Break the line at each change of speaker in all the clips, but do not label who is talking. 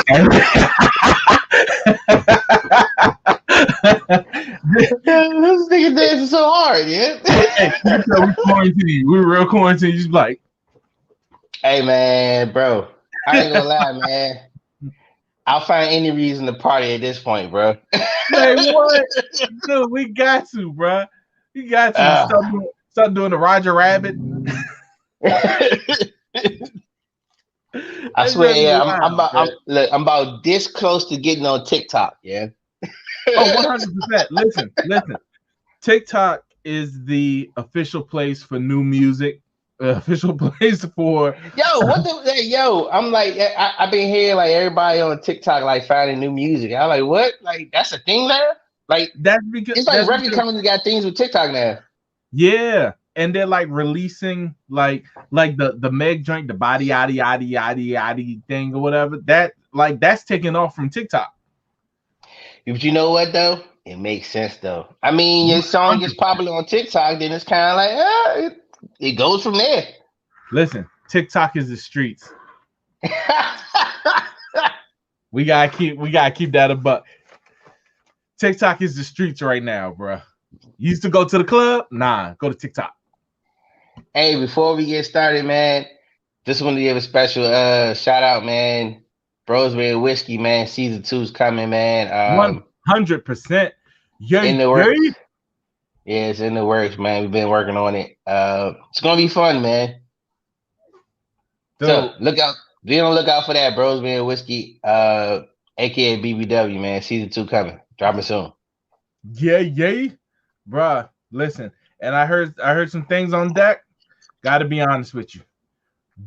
This nigga dancing so hard, yeah.
Hey, you tell we quarantined. We were real quarantined. You just like,
Hey man, bro. I ain't gonna lie, man. I'll find any reason to party at this point, bro.
man, what? Dude, we got to, bro. You got to start doing the Roger Rabbit.
I swear, yeah, look, I'm about this close to getting on TikTok, yeah.
Oh, 100%. Listen. TikTok is the official place for new music. Official place for
I'm like, I've been hearing like everybody on TikTok like finding new music. I'm like, what? Like that's a thing now? Like
that's because
it's like record companies got things with TikTok now.
Yeah, and they're like releasing like the Meg joint, the body yaddy thing or whatever. That's taking off from TikTok.
But you know what though? It makes sense though. I mean, your song gets popular on TikTok, then it's kind of like, it goes from there.
Listen, TikTok is the streets. we gotta keep that a buck. TikTok is the streets right now, bro. You used to go to the club? Nah, go to TikTok.
Hey, before we get started, man, just want to give a special shout out, man. Rosemary Whiskey, man. Season 2 is coming, man.
100%.
In the works. Yeah, it's in the works, man. We've been working on it. It's gonna be fun, man. Dude. So look out. Be on the lookout for that, Rosemary Whiskey, aka BBW, man. Season 2 coming. Dropping soon.
Yeah. Bruh, listen. And I heard some things on deck. Gotta be honest with you.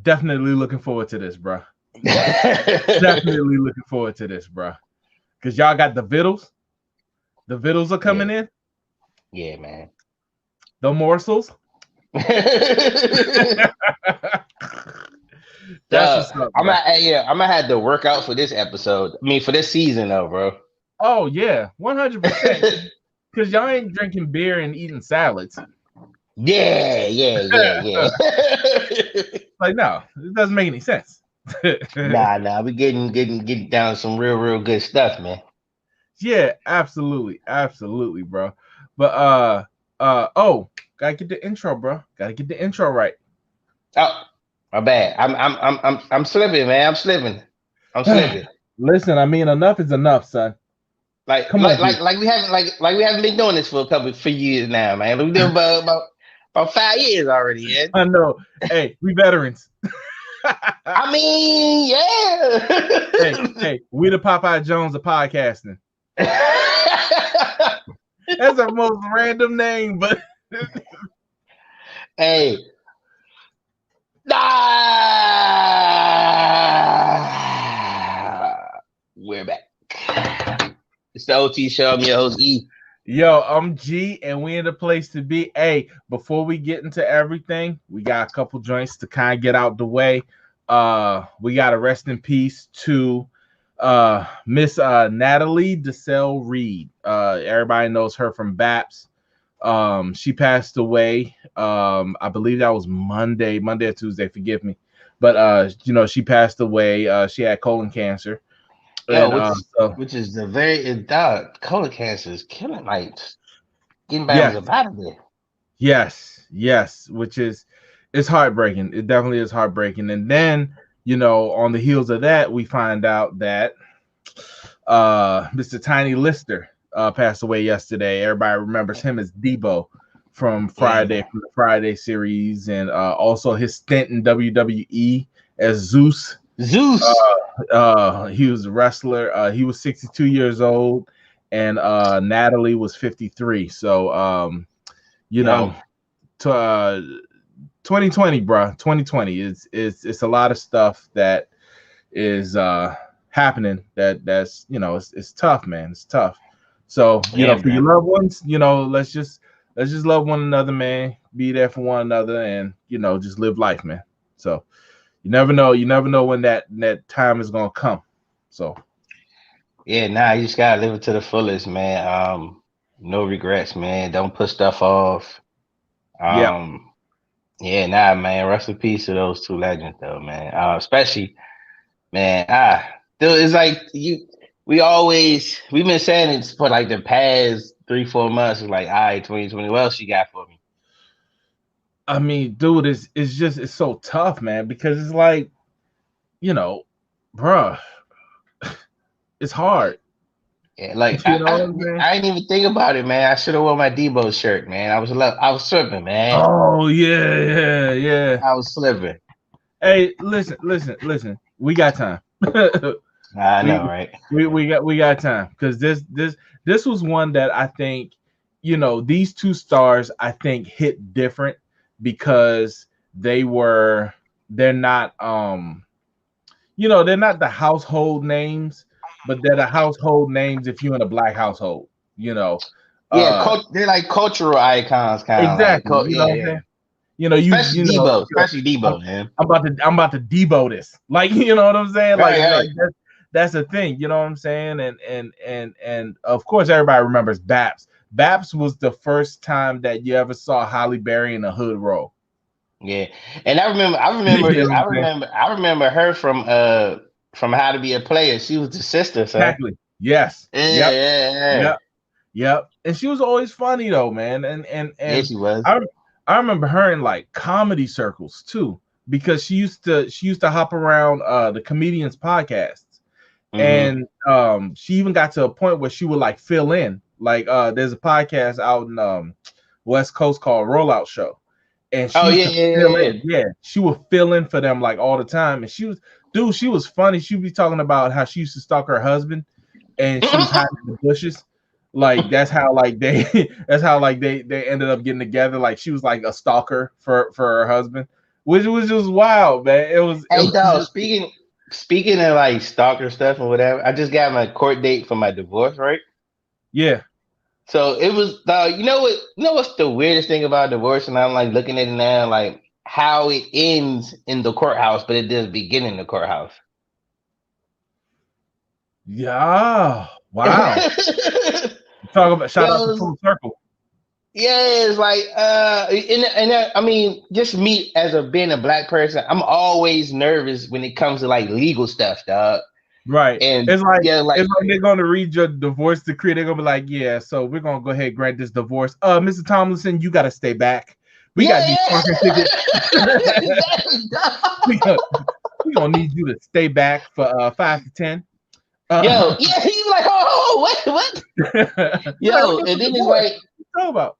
Definitely looking forward to this, bruh. Definitely looking forward to this, bruh. Because y'all got the vittles. The vittles are coming in.
Yeah, man.
The morsels. That's what's up,
I'm gonna have to work out for this episode. I mean, for this season, though, bro.
Oh yeah, 100%. Because y'all ain't drinking beer and eating salads.
Yeah.
Like, no, it doesn't make any sense.
Nah, we getting down some real good stuff, man.
Yeah, absolutely, bro. But gotta get the intro, bro. Gotta get the intro right.
Oh, my bad. I'm slipping, man. I'm slipping.
Listen, I mean, enough is enough, son.
Like we haven't been doing this for years now, man. We've been doing about 5 years already, yeah.
I know. Hey, we veterans.
I mean, yeah.
hey, we the Popeye Jones of podcasting. That's our most random name, but
hey. We're back. It's the OT show. I'm your host, E.
Yo, I'm G, and we in the place to be. Hey, before we get into everything, we got a couple joints to kind of get out the way. We got to rest in peace to Miss Natalie DeSalle Reed. Everybody knows her from BAPS. She passed away. I believe that was Monday or Tuesday. Forgive me, but she passed away. She had colon cancer.
Which is the very colon cancer is killing, like getting back out of there.
Yes, which is it's heartbreaking. It definitely is heartbreaking. And then on the heels of that, we find out that Mr. Tiny Lister passed away yesterday. Everybody remembers him as Debo from from the Friday series, and also his stint in WWE as Zeus. He was a wrestler. He was 62 years old, and Natalie was 53. So 2020, bro. 2020 it's a lot of stuff that is happening that's it's tough, man. It's tough. So for your loved ones, let's just love one another, man. Be there for one another, and just live life, man. So you never know when that time is gonna come. So
you just gotta live it to the fullest, man. No regrets, man. Don't put stuff off. Man. Rest in peace to those two legends, though, man. Especially, man. Dude, it's like we've been saying it for like the past 3-4 months. It's like, all right, 2020, what else you got for me?
I mean, dude, it's so tough, man, because it's like, bruh, it's hard.
Yeah, like
You know what I'm saying?
I didn't even think about it, man. I should have worn my Debo shirt, man. I was slipping, man.
Oh yeah.
I was slipping.
Hey, listen. We got time.
I
we
know, right?
we got time because this was one that I think, these two stars I think hit different because they're not they're not the household names, but they're the household names if you're in a black household, you know.
Yeah,
Uh
they're like cultural icons, kind of like,
exactly, you know
yeah,
what I'm
yeah.
saying?
Especially Debo, man.
I'm about to Debo this. Like, you know what I'm saying?
Right,
Like
right.
that's a thing, you know what I'm saying? And of course everybody remembers Baps. Baps was the first time that you ever saw Holly Berry in a hood role.
Yeah, and
You know what I'm saying?
I remember her from How to Be a Player. She was the sister, son.
Exactly. Yes.
Yeah,
Yep.
yeah, yeah.
Yep. Yep. And she was always funny though, man.
Yeah,
And
she was.
I remember her in like comedy circles too, because she used to hop around the comedians podcasts.
Mm-hmm.
And she even got to a point where she would like fill in. Like there's a podcast out in West Coast called Rollout Show. And she
Oh
used
yeah,
to
yeah,
fill
yeah,
in. Yeah, she would fill in for them like all the time. And she was funny. She'd be talking about how she used to stalk her husband and she was
yeah.
hiding in the bushes. Like that's how like they that's how like they ended up getting together. Like she was like a stalker for her husband, which was just wild, man. It
Hey,
was
dog.
just
Speaking of like stalker stuff and whatever, I just got my court date for my divorce, right?
yeah.
So it was, dog. You know what? You know what's the weirdest thing about divorce? And I'm like looking at it now, like how it ends in the courthouse, but it does begin in the courthouse.
Yeah. Wow. Talk about shout out to
Yo,
Full Circle.
yeah, it's like I mean, just me as a being a black person, I'm always nervous when it comes to like legal stuff, dog.
Right.
And
It's like
yeah, like
they're gonna read your divorce decree. They're gonna be like, yeah, so we're gonna go ahead and grant this divorce. Mr. Tomlinson, you gotta stay back. We got these
yeah,
parking tickets.
exactly, dog.
we, gonna, we gonna need you to stay back for 5 to 10.
Yo, yeah, he's like, oh, what?
Like,
Yo,
what's
and
the
then it's
divorce?
like,
What you talking about?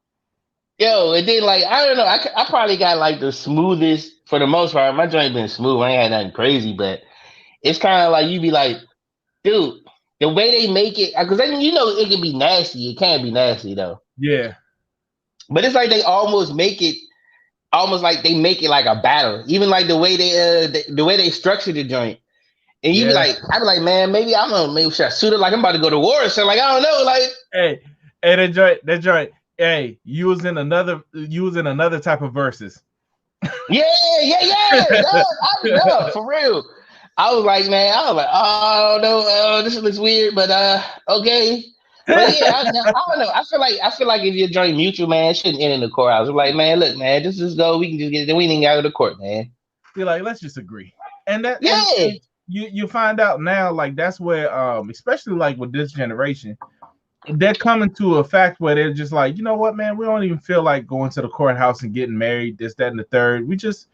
yo, and then like, I don't know, I probably got like the smoothest for the most part. My joint been smooth. I ain't had nothing crazy, but it's kind of like you be like, dude, the way they make it, because then you know it can be nasty. It can't be nasty though.
Yeah.
But it's like they almost make it, almost like they make it like a battle. Even like the way the way they structure the joint. And you be
Yeah.
like, I be like, man, maybe should I suit it like I'm about to go to war or something. Like I don't know, like.
Hey, that joint. Hey, you was in another type of verses.
Yeah. No, no, for real. I was like, man, I was like, oh no, this looks weird, but okay. But yeah, I don't know. I feel like if you're joint mutual, man, it shouldn't end in the courthouse. I'm like, man, look, man, just go. We can just get it. We ain't got to go to court, man.
You're like, let's just agree. And that
Yeah.
and you find out now, like that's where especially like with this generation, they're coming to a fact where they're just like, you know what, man, we don't even feel like going to the courthouse and getting married, this, that, and the third. We just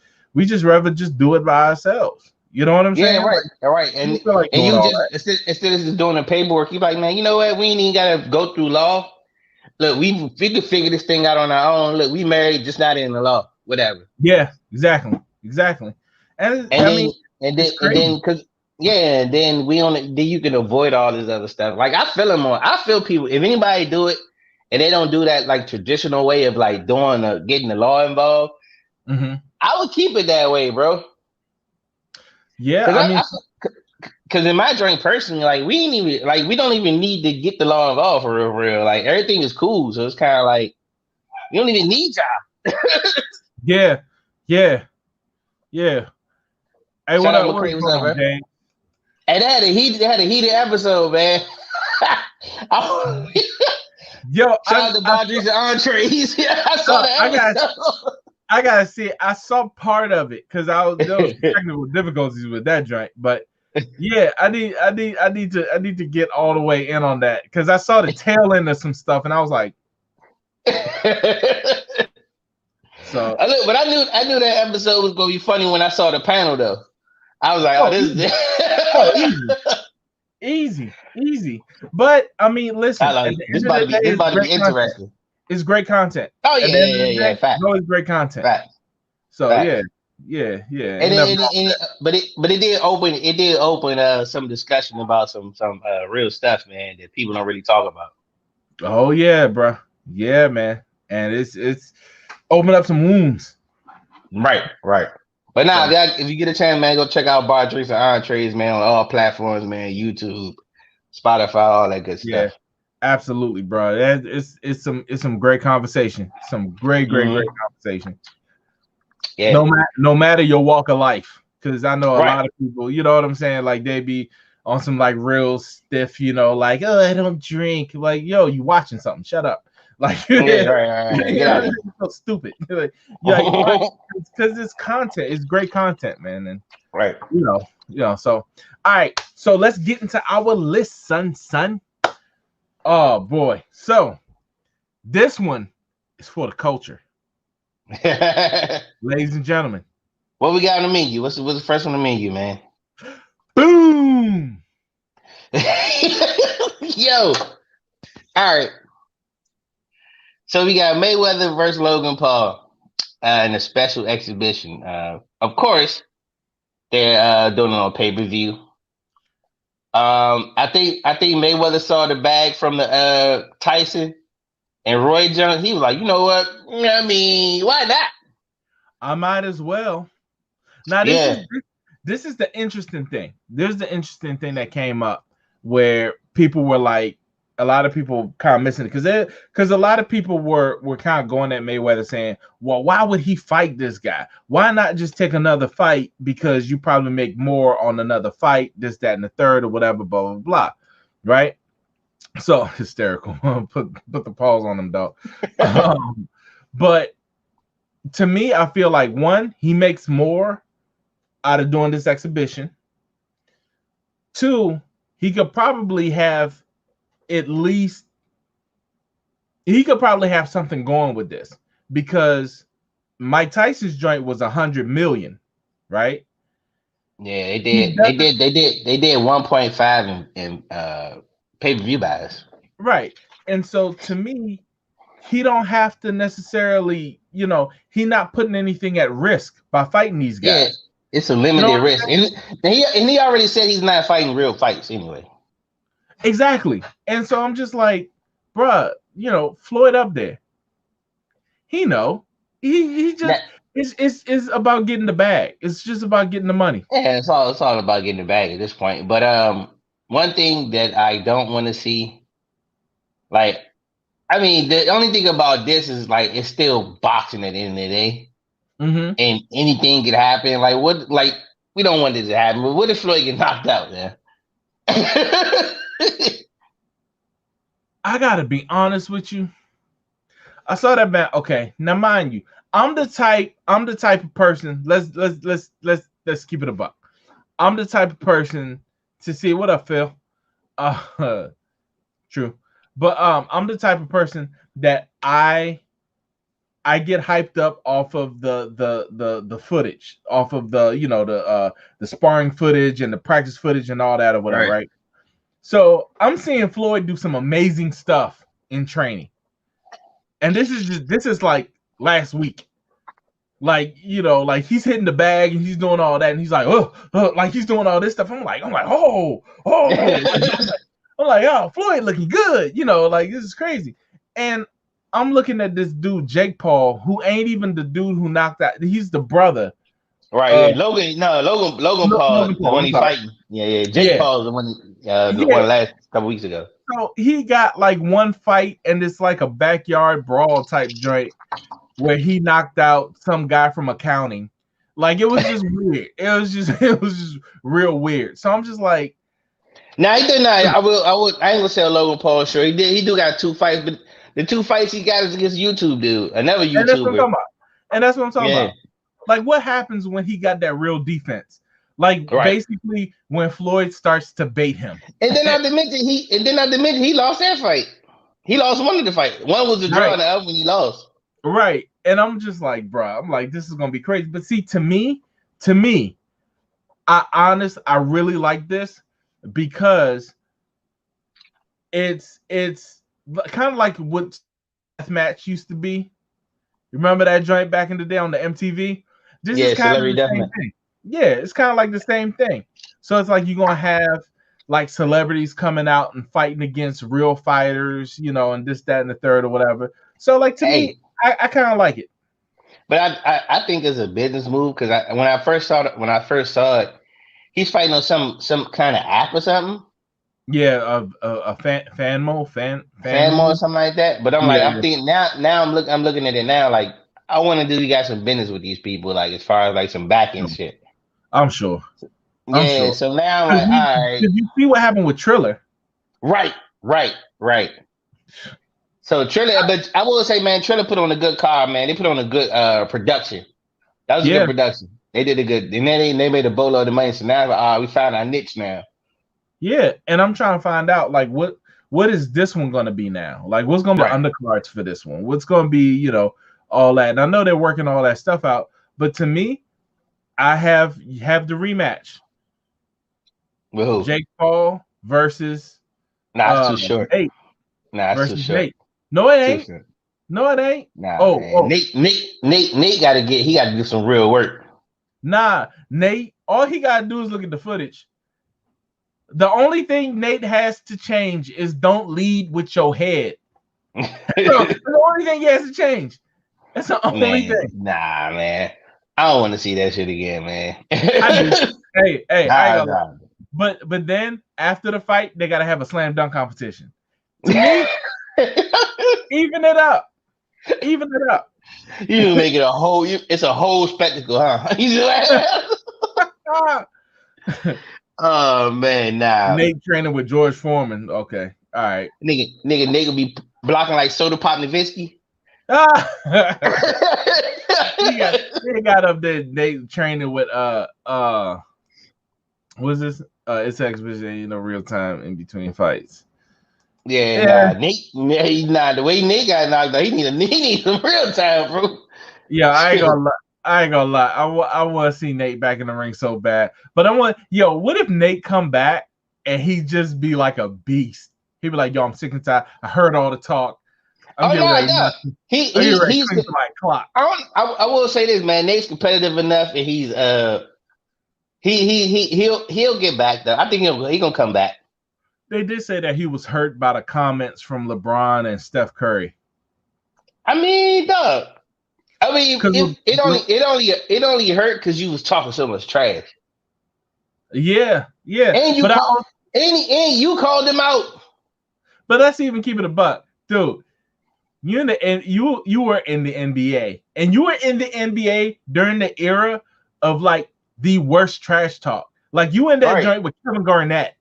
rather just do it by ourselves. You know what I'm
Yeah,
saying?
right,
Like,
all right,
we don't feel like
and
doing
you
all
just
that.
instead of just doing the paperwork, you like, man, you know what? We ain't even gotta go through law. Look, we could figure this thing out on our own. Look, we married, just not in the law, whatever.
Yeah, exactly. And
And
I
then
mean, it's
and then
crazy.
because yeah, and then then you can avoid all this other stuff. Like I feel them on. I feel people. If anybody do it and they don't do that like traditional way of like doing getting the law involved,
Mm-hmm.
I would keep it that way, bro.
Yeah,
Because
I mean,
because in my joint personally, like we ain't even like we don't even need to get the law involved for real. Like everything is cool, so it's kind of like you don't even need y'all.
yeah, yeah, yeah. Hey,
Shout out
what's
McCray, what's
going
up,
on,
bro?
James?
And they had a heated episode, man.
Yo,
Shout out to Baudry's and entrees. Yeah, I saw the episode.
I gotta see. I saw part of it because there was technical difficulties with that joint, but Yeah, I need to get all the way in on that because I saw the tail end of some stuff and I was like, so.
But I knew that episode was gonna be funny when I saw the panel though. I was like, oh, this
Easy.
is
Easy. But I mean, listen,
I
at
like
the
this
end of
about
the
to be
day,
this
it's
about to be
great content.
interesting.
It's great content.
Oh
At
yeah,
the end of the
yeah.
day,
Fact.
no, it's great content.
Fact.
So
Fact.
yeah.
And
Ain't nothing
then,
wrong with that.
but it did open some discussion about some real stuff, man, that people don't really talk about.
Oh yeah, bro. Yeah, man. And it's open up some wounds.
Right. But now,
So,
if you get a chance, man, go check out Bar Drinks and Entrees, man, on all platforms, man, YouTube, Spotify, all that good
yeah,
stuff.
absolutely, bro. It's some great conversation. Some great conversation.
Yeah.
No matter your walk of life, because I know a
Right.
lot of people, you know what I'm saying, like they be on some like real stiff, like, oh, I don't drink. Like, yo, you watching something? Shut up. Like,
Yeah, right. Get out of here.
So stupid. Like, because it's content. It's great content, man. And
Right.
So all right. So let's get into our list, son. Oh boy. So this one is for the culture. Ladies and gentlemen.
What we got on the menu? What's the first on the menu, man?
Boom.
Yo. All right. So we got Mayweather versus Logan Paul in a special exhibition. Of course, they're doing it on pay-per-view. I think Mayweather saw the bag from the Tyson and Roy Jones. He was like, you know what? I mean, why not?
I might as well. Now this is the interesting thing. There's the interesting thing that came up where people were like, a lot of people kind of missing it because a lot of people were kind of going at Mayweather saying, well, why would he fight this guy? Why not just take another fight? Because you probably make more on another fight, this, that, and the third, or whatever, blah, blah, blah. Right? So hysterical. put the pause on him, dog. But to me, I feel like one, he makes more out of doing this exhibition. Two, he could probably have something going with this because Mike Tyson's joint was 100 million, right?
Yeah, they did 1.5 in pay-per-view buys.
Right. And so to me, he don't have to necessarily, he not putting anything at risk by fighting these guys.
Yeah, it's a limited risk. And he already said he's not fighting real fights anyway.
Exactly. And so I'm just like, bruh, Floyd up there. He just it's about getting the bag. It's just about getting the money.
Yeah, it's all about getting the bag at this point. But one thing that I don't want to see, like, I mean, the only thing about this is like it's still boxing at the end of the day.
Mm-hmm.
And anything could happen. Like what? Like we don't want this to happen. But what if Floyd get knocked out, man?
I gotta be honest with you. I saw that man. Okay, now mind you, I'm the type of person. Let's keep it a buck. I'm the type of person to see what I feel. True, but I'm the type of person that I get hyped up off of the footage, off of the sparring footage and the practice footage and all that or whatever, right? So I'm seeing Floyd do some amazing stuff in training, and this is like last week, like like he's hitting the bag and he's doing all that, and he's like like he's doing all this stuff. I'm like oh, I'm like oh, Floyd looking good, like this is crazy, and I'm looking at this dude, Jake Paul, who ain't even the dude who knocked out. He's the brother.
Right. Logan Paul, the one he's fighting. Yeah. Jake Paul is the one the one last couple weeks ago.
So he got like one fight, and it's like a backyard brawl type joint where he knocked out some guy from accounting. Like it was just weird. It was just real weird. So I'm just like,
now he did not. I ain't gonna say Logan Paul. Sure, he do got 2 fights, but the 2 fights he got is against YouTube dude, another YouTuber.
And that's what I'm talking about. Like, what happens when he got that real defense? Like
Right.
basically when Floyd starts to bait him.
And then not to mention he lost that fight. He lost one of the fight. One was a draw,
Right.
and the other one he lost.
Right. And I'm just like, bro, I'm like, this is gonna be crazy. But see, to me, I really like this because it's kind of like what death match used to be. Remember that joint back in the day on the MTV? This is
Yeah,
kind of
celebrity
the same
deathmatch.
thing. Yeah, it's kind of like the same thing. So it's like you're gonna have like celebrities coming out and fighting against real fighters, and this, that, and the third or whatever. So like to me,
Hey,
I kind of like it.
but I think it's a business move because when I first saw it, he's fighting on some kind of app or something.
Yeah, a fan mode.
Or something like that. But I'm like,
Yeah,
I'm thinking now I'm looking at it now, like I want to do you guys some business with these people, like as far as like some back end shit.
I'm sure. I'm
Yeah,
sure.
so now I'm
Because
like, all right,
you see what happened with Triller.
right. So Triller, but I will say, man, Triller put on a good card, man. They put on a good production. That was a
Yeah,
good production. They did a good, and then they made a boatload of money. So now, we found our niche now.
yeah. And I'm trying to find out like what is this one going to be now? Like what's going to be the
Right.
undercards for this one? What's going to be all that? And I know they're working all that stuff out, but to me, I have the rematch.
With who?
Jake Paul versus
Nah, it's too short.
Nate
Nah, it's too
versus
short.
Nate. No, it
Too
ain't.
short.
No, it ain't.
Nah, man.
Oh,
Nate got to do some real work.
nah, Nate. All he gotta do is look at the footage. The only thing Nate has to change is don't lead with your head. So, the only thing he has to change. That's the only
Man,
thing.
nah, man. I don't want to see that shit again, man.
I do. Hey, I ain't gonna lie.
Nah.
But then after the fight, they gotta have a slam dunk competition. To me, even it up. Even it up.
You make it it's a whole spectacle, huh?
Ah.
Oh man, nah.
Nate training with George Foreman. Okay. All right.
Nigga be blocking like Soda Pop Nowitzki.
he got up there Nate training with what's this? It's exhibition, real time in between fights.
Yeah, nah. The way Nate got knocked out, he need some real time, bro.
Yeah, I ain't gonna lie. I want to see Nate back in the ring so bad. But what if Nate come back and he just be like a beast? He'd be like, yo, I'm sick and tired. I heard all the talk. I'm getting ready.
He's
to my clock.
I will say this, man. Nate's competitive enough, and he's he'll get back though. I think he gonna come back.
They did say that he was hurt by the comments from LeBron and Steph Curry.
I mean, dog. I mean, it only hurt because you was talking so much trash.
Yeah.
And you called him out.
But let's even keep it a buck, dude. You were in the NBA, and you were in the NBA during the era of like the worst trash talk. Like you in that joint with Kevin Garnett.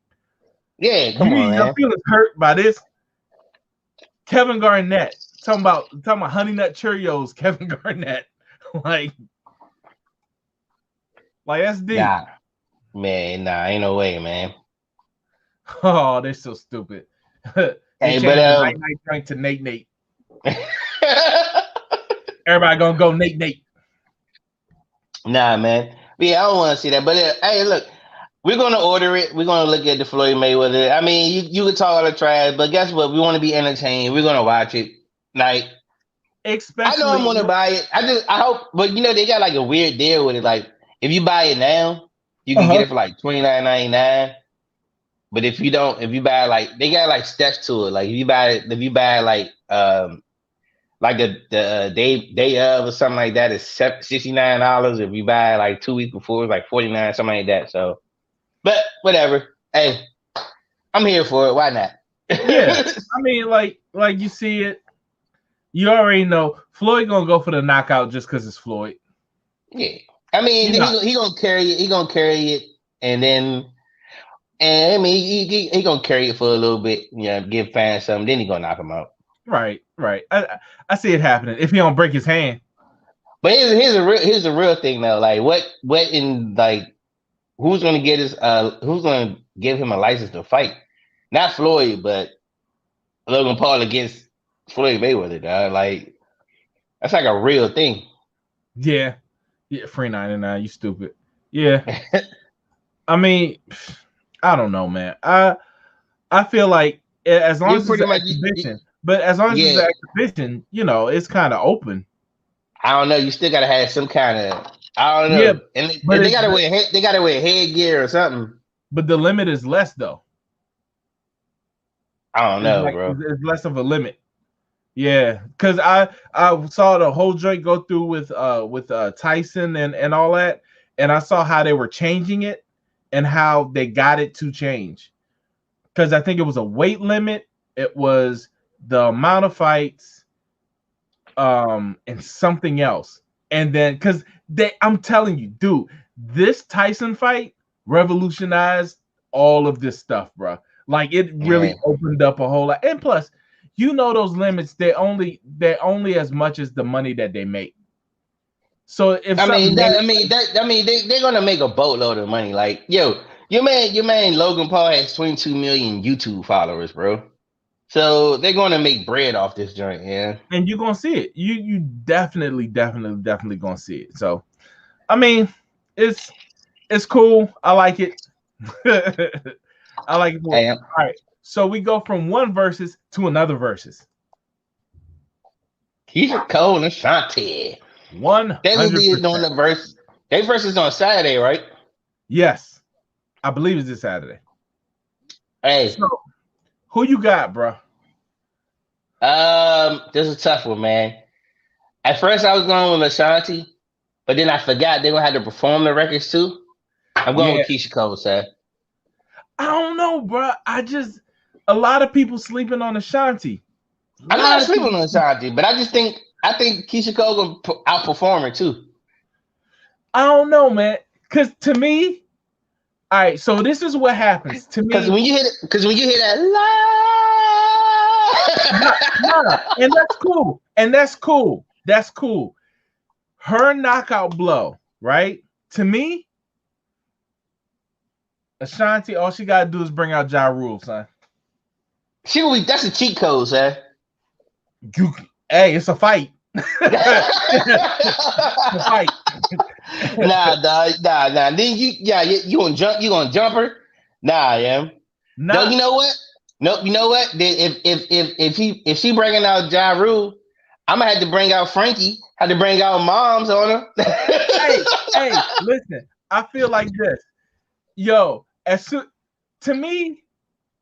Yeah, come on, man.
Your feelings hurt by this. Kevin Garnett talking about Honey Nut Cheerios. Kevin Garnett, like that's deep.
Nah, man, ain't no way, man.
Oh, they're so stupid. They changed the night drink to Nate. Everybody gonna go Nate.
Nah, man. But yeah, I don't want to see that. But hey, look, we're gonna order it. We're gonna look at the Floyd Mayweather. I mean, you could talk all the trash, but guess what? We want to be entertained. We're gonna watch it. Like,
especially,
I know I'm gonna buy it. I hope, but they got like a weird deal with it. Like, if you buy it now, you can get it for like $29.99. But if you buy like, they got like steps to it. Like if you buy like the day of or something like that, it's $69. If you buy like 2 weeks before, it's like $49, something like that. So, but whatever. Hey, I'm here for it. Why not?
Yeah, I mean, like you see it, you already know Floyd gonna go for the knockout just because it's Floyd.
Yeah, I mean, he gonna carry it. He gonna carry it, and I mean, he gonna carry it for a little bit. Give fans something. Then he gonna knock him out.
Right. I see it happening if he don't break his hand.
But here's the real thing though. Like what in like who's gonna get his who's gonna give him a license to fight? Not Floyd, but Logan Paul against Floyd Mayweather, dog. Like that's like a real thing.
Yeah. Yeah, free 99, you stupid. Yeah. I mean, I don't know, man. I feel like as long
You
as it's
pretty
an
much
exhibition, but as long as it's
yeah.
an exhibition, it's kind of open.
I don't know. You still gotta have some kind of I don't
Yeah,
know, and
but
they gotta wear they gotta wear headgear or something.
but the limit is less though.
I don't
It's
know,
like
bro.
it's less of a limit. Yeah, because I saw the whole joint go through with Tyson and all that, and I saw how they were changing it and how they got it to change. Because I think it was a weight limit, it was the amount of fights, and something else, and then because I'm telling you, dude, this Tyson fight revolutionized all of this stuff, bro. Like it
Yeah.
really opened up a whole lot, and plus those limits, they're only as much as the money that they make. So if something
They're gonna make a boatload of money. Like, yo, your man Logan Paul has 22 million YouTube followers, bro. So they're gonna make bread off this joint, yeah.
and you're gonna see it, you definitely gonna see it. So I mean, it's cool. I like it. I like it more.
Hey,
All right, so we go from one versus to another versus.
Keyshia Cole and Ashanti. They will be
100%.
doing the verse. They versus on Saturday, right?
Yes, I believe it's this Saturday.
Hey,
So who you got, bro?
this is a tough one, man. At first, I was going with Ashanti, but then I forgot they're gonna have to perform the records too. I'm going
Yeah,
with Keyshia Cole, sir.
I don't know, bro. A lot of people sleeping on Ashanti. A
I'm not
lot of
sleeping
people.
on Ashanti, but I think Keyshia Cole gonna outperform her too.
I don't know, man. Because to me, all right. So this is what happens to
Because
me.
when you hear that,
Nah, and that's cool. And that's cool. That's cool. Her knockout blow, right? To me, Ashanti, all she gotta do is bring out Ja Rule, son.
that's a cheat code, sir.
Hey, it's a fight. It's a fight.
Nah, nah. Then you gonna jump her? Nah, yeah. No,
Nah.
you know what? No, you know what? If she bringing out Ja Rule, I'm gonna have to bring out Frankie. Have to bring out moms on her.
Hey, listen. I feel like this. Yo, to me,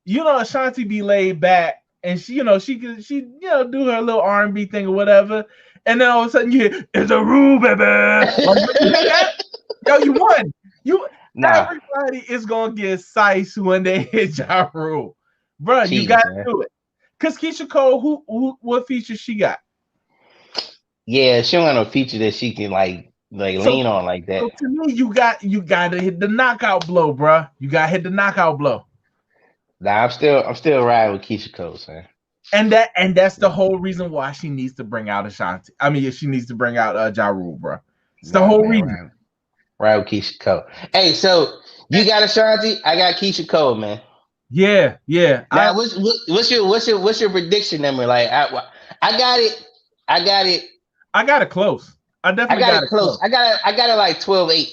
Ashanti be laid back, and she do her little R&B thing or whatever, and then all of a sudden you hear, "It's a rule, baby." Like, you hear that? Yo, you won.
Nah,
Everybody is gonna get size when they hit Ja Rule, bro. You
cheating,
gotta
man.
do it. Cause Keyshia Cole, what features she got?
Yeah, she don't have no feature that she can like lean on like that.
So to me, you gotta hit the knockout blow, bro. You gotta hit the knockout blow.
Nah, I'm still riding with Keyshia Cole, man.
And that's the whole reason why she needs to bring out Ashanti. I mean, she needs to bring out Ja Rule, bro. It's the
Nah,
whole
man,
reason.
right with Keyshia Cole. Hey, so you got Ashanti, I got Keyshia Cole, man.
Yeah.
Now, what's your prediction number? Like, I got it.
I got it close. I definitely got it close.
I got it like 12-8.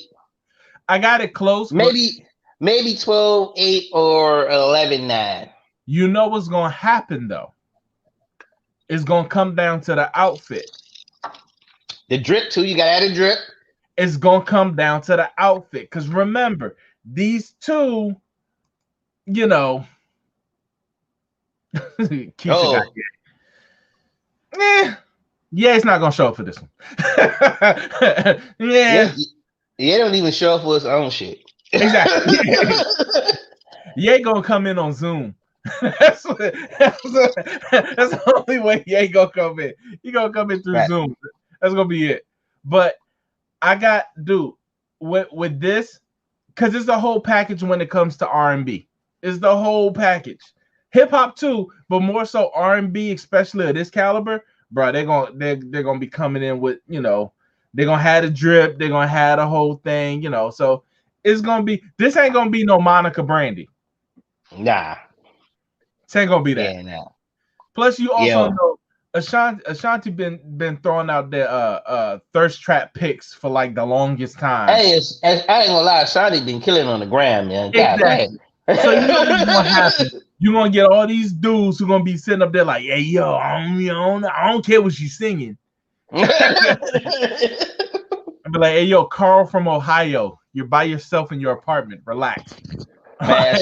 I got it close.
Maybe 12-8 or 11-9.
You know what's gonna happen though? It's gonna come down to the outfit.
The drip too. You gotta add a drip.
It's gonna come down to the outfit. Because remember, these two, Keyshia got yeah, it's not gonna show up for this one.
Yeah, don't even show up for his own shit.
Exactly. Ye gonna come in on Zoom. That's the only way Ye gonna come in. He gonna come in through Zoom. That's gonna be it. But I got with this, because it's the whole package when it comes to R&B. It's the whole package. Hip hop too, but more so R&B, especially of this caliber, bro. They're gonna be coming in with, they're gonna have a drip, they're gonna have the whole thing, So It's gonna be. This ain't gonna be no Monica Brandy.
Nah.
This ain't gonna be that.
Yeah, nah.
Plus, you also
Yeah.
know Ashanti been throwing out their thirst trap picks for like the longest time.
Hey, I ain't gonna lie, Ashanti been killing on the gram, man. God
Exactly. So you know what's gonna happen? You're gonna get all these dudes who gonna be sitting up there like, hey yo, I don't care what she's singing. And be like, hey yo, Carl from Ohio, you're by yourself in your apartment. Relax.
Man,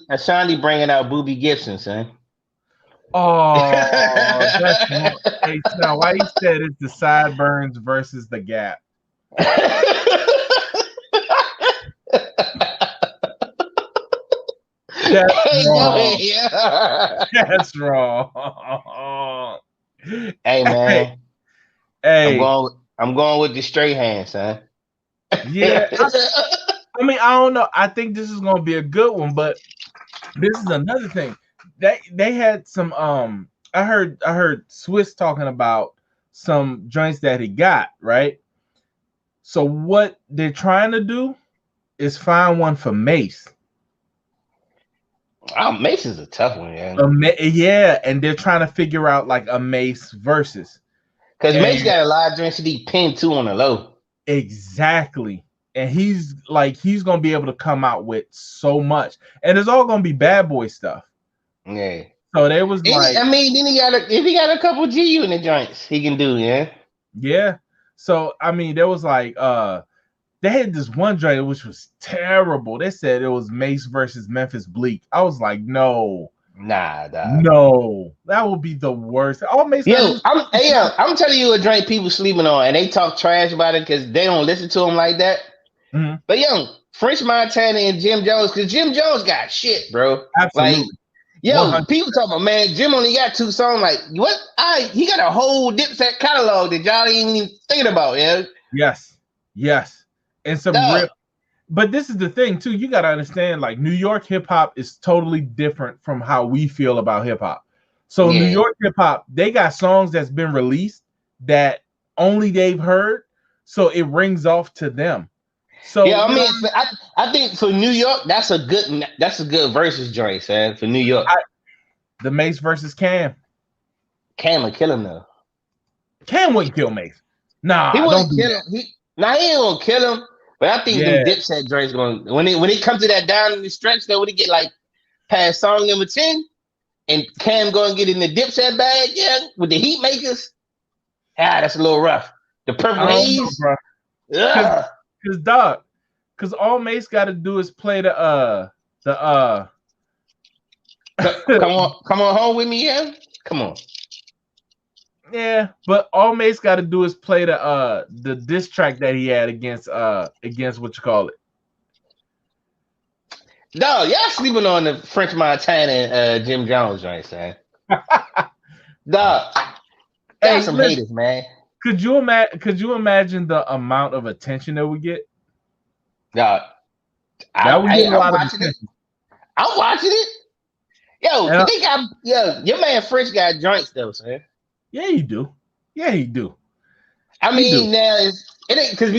Ashanti bringing out Boobie Gibson, son.
Oh, that's hey, now why you said it's the sideburns versus the gap? That's wrong. That's wrong.
Hey man,
hey,
I'm going with the straight hand, son.
Yeah, I mean, I don't know. I think this is gonna be a good one, but this is another thing. They had some I heard Swiss talking about some joints that he got, right? So what they're trying to do is find one for Mace.
Oh, Mace is a tough one, man.
Yeah, and they're trying to figure out like a Mace versus.
Because Mace got a lot of joints that he pinned to on the low.
Exactly. And he's gonna be able to come out with so much. And it's all gonna be bad boy stuff.
Yeah.
So there was like,
I mean, then if he got a couple G Unit joints, he can do, yeah.
Yeah. So I mean, there was like they had this one joint which was terrible. They said it was Mace versus Memphis Bleak. I was like, no.
Nah.
No, that would be the worst. All Mace.
I'm telling you a joint people sleeping on, and they talk trash about it because they don't listen to him like that.
Mm-hmm.
But French Montana and Jim Jones, because Jim Jones got shit, bro.
Absolutely.
Like, 100%. People talking about, man, Jim only got 2 songs. Like, what? He got a whole Dipset catalog that y'all ain't even thinking about, yeah.
Yes, and some real. But this is the thing too. You got to understand, like, New York hip hop is totally different from how we feel about hip hop. So New York hip hop, they got songs that's been released that only they've heard, so it rings off to them. So
yeah, I mean, I think for New York, that's a good versus joint, man. For New York,
the Mace versus Cam.
Cam would kill him though.
Cam wouldn't kill Mace. Nah,
he wouldn't kill him. He ain't gonna kill him. But I think them Dipset joints going when it comes to that down in the stretch, though, when it get like past song number 10, and Cam go and get in the Dipset bag, with the heat makers. That's a little rough. The Purple Haze,
because all Mace got to do is play the
come on home with me, come on.
Yeah, but all Mace got to do is play the diss track that he had against what you call it.
No, y'all sleeping on the French Montana and Jim Jones joint, man. Dog, got some haters, man.
Could you imagine the amount of attention that we get?
Dog,
that would get a lot of attention.
I'm watching it. Your man French got joints though, man.
Yeah, you do.
I mean, now it ain't because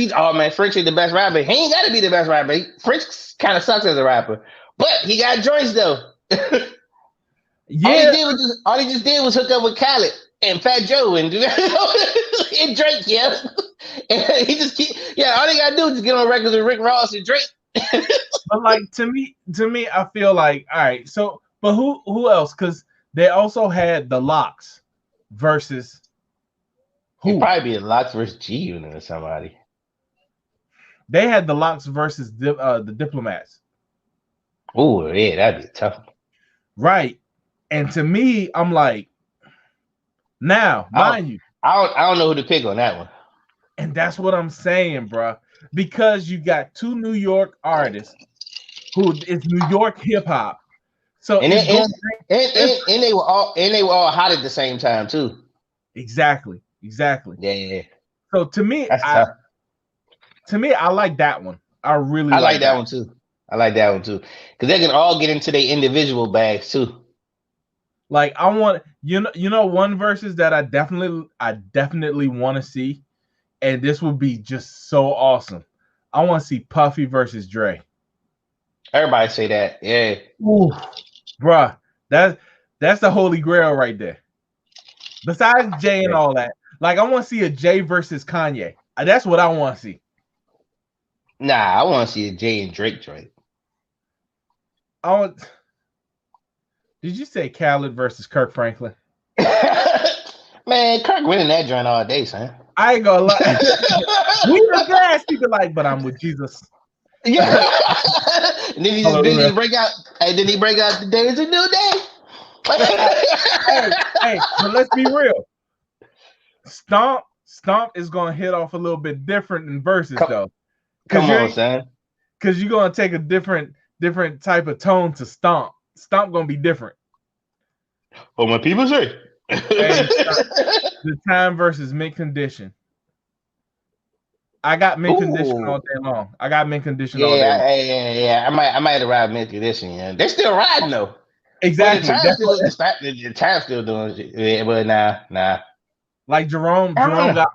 French is the best rapper. He ain't got to be the best rapper. French kind of sucks as a rapper, but he got joints though. All he just did was hook up with Khaled and Fat Joe and and Drake, And he just all they gotta do is just get on records with Rick Ross and Drake.
But like to me, I feel like all right. So, but who else? Because they also had the Locks versus who?
It'd probably be the Locks versus G Unit or somebody.
They had the Locks versus the Diplomats.
Oh yeah, that'd be tough.
Right, and to me, I'm like, now, mind you,
I don't know who to pick on that one.
And that's what I'm saying, bro. Because you got 2 New York artists who is New York hip hop. So
and they were all hot at the same time too.
Exactly.
Yeah.
So to me, I like that one. I like
that one too. I like that one too because they can all get into their individual bags too.
Like I want one versus that I definitely want to see, and this would be just so awesome. I want to see Puffy versus Dre.
Everybody say that. Yeah.
Ooh, bruh, that's the holy grail right there. Besides Jay and all that, like I want to see a Jay versus Kanye. That's what I want to see.
Nah, I want to see a Jay and Drake joint.
I want. Did you say Khaled versus Kirk Franklin?
Man, Kirk winning that joint all day, son.
I ain't gonna lie. We the glass people like, but I'm with Jesus.
Yeah. And then he break out. And then he break out the day is a new day.
hey, but let's be real. Stomp is gonna hit off a little bit different than versus though.
Come on, son.
Because you're gonna take a different type of tone to Stomp. Stomp gonna be different.
What my people say.
The time versus mint condition. I got mint condition all day long. I got mint condition all day long.
Yeah. I might have ride mint condition. Yeah, they're still riding though.
Exactly.
The time's still doing it. Yeah, but nah.
Like Jerome got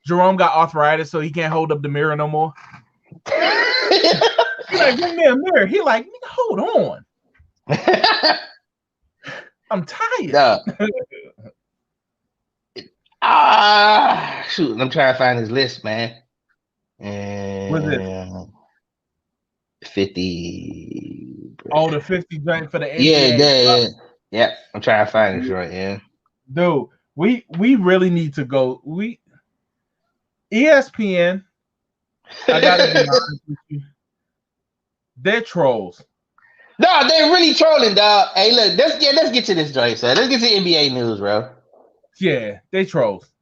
arthritis, so he can't hold up the mirror no more. He's like, give me a mirror. He like, hold on. I'm tired.
Shoot, I'm trying to find his list, man. And
what's it?
50.
Oh, the 50 drink for the NBA.
Yeah. I'm trying to find this right. Yeah,
dude, we really need to go. ESPN. I gotta be honest with you. They're trolls.
No, they're really trolling, dog. Hey, look, let's get to this joint, son. Let's get to NBA news, bro.
Yeah, they trolls.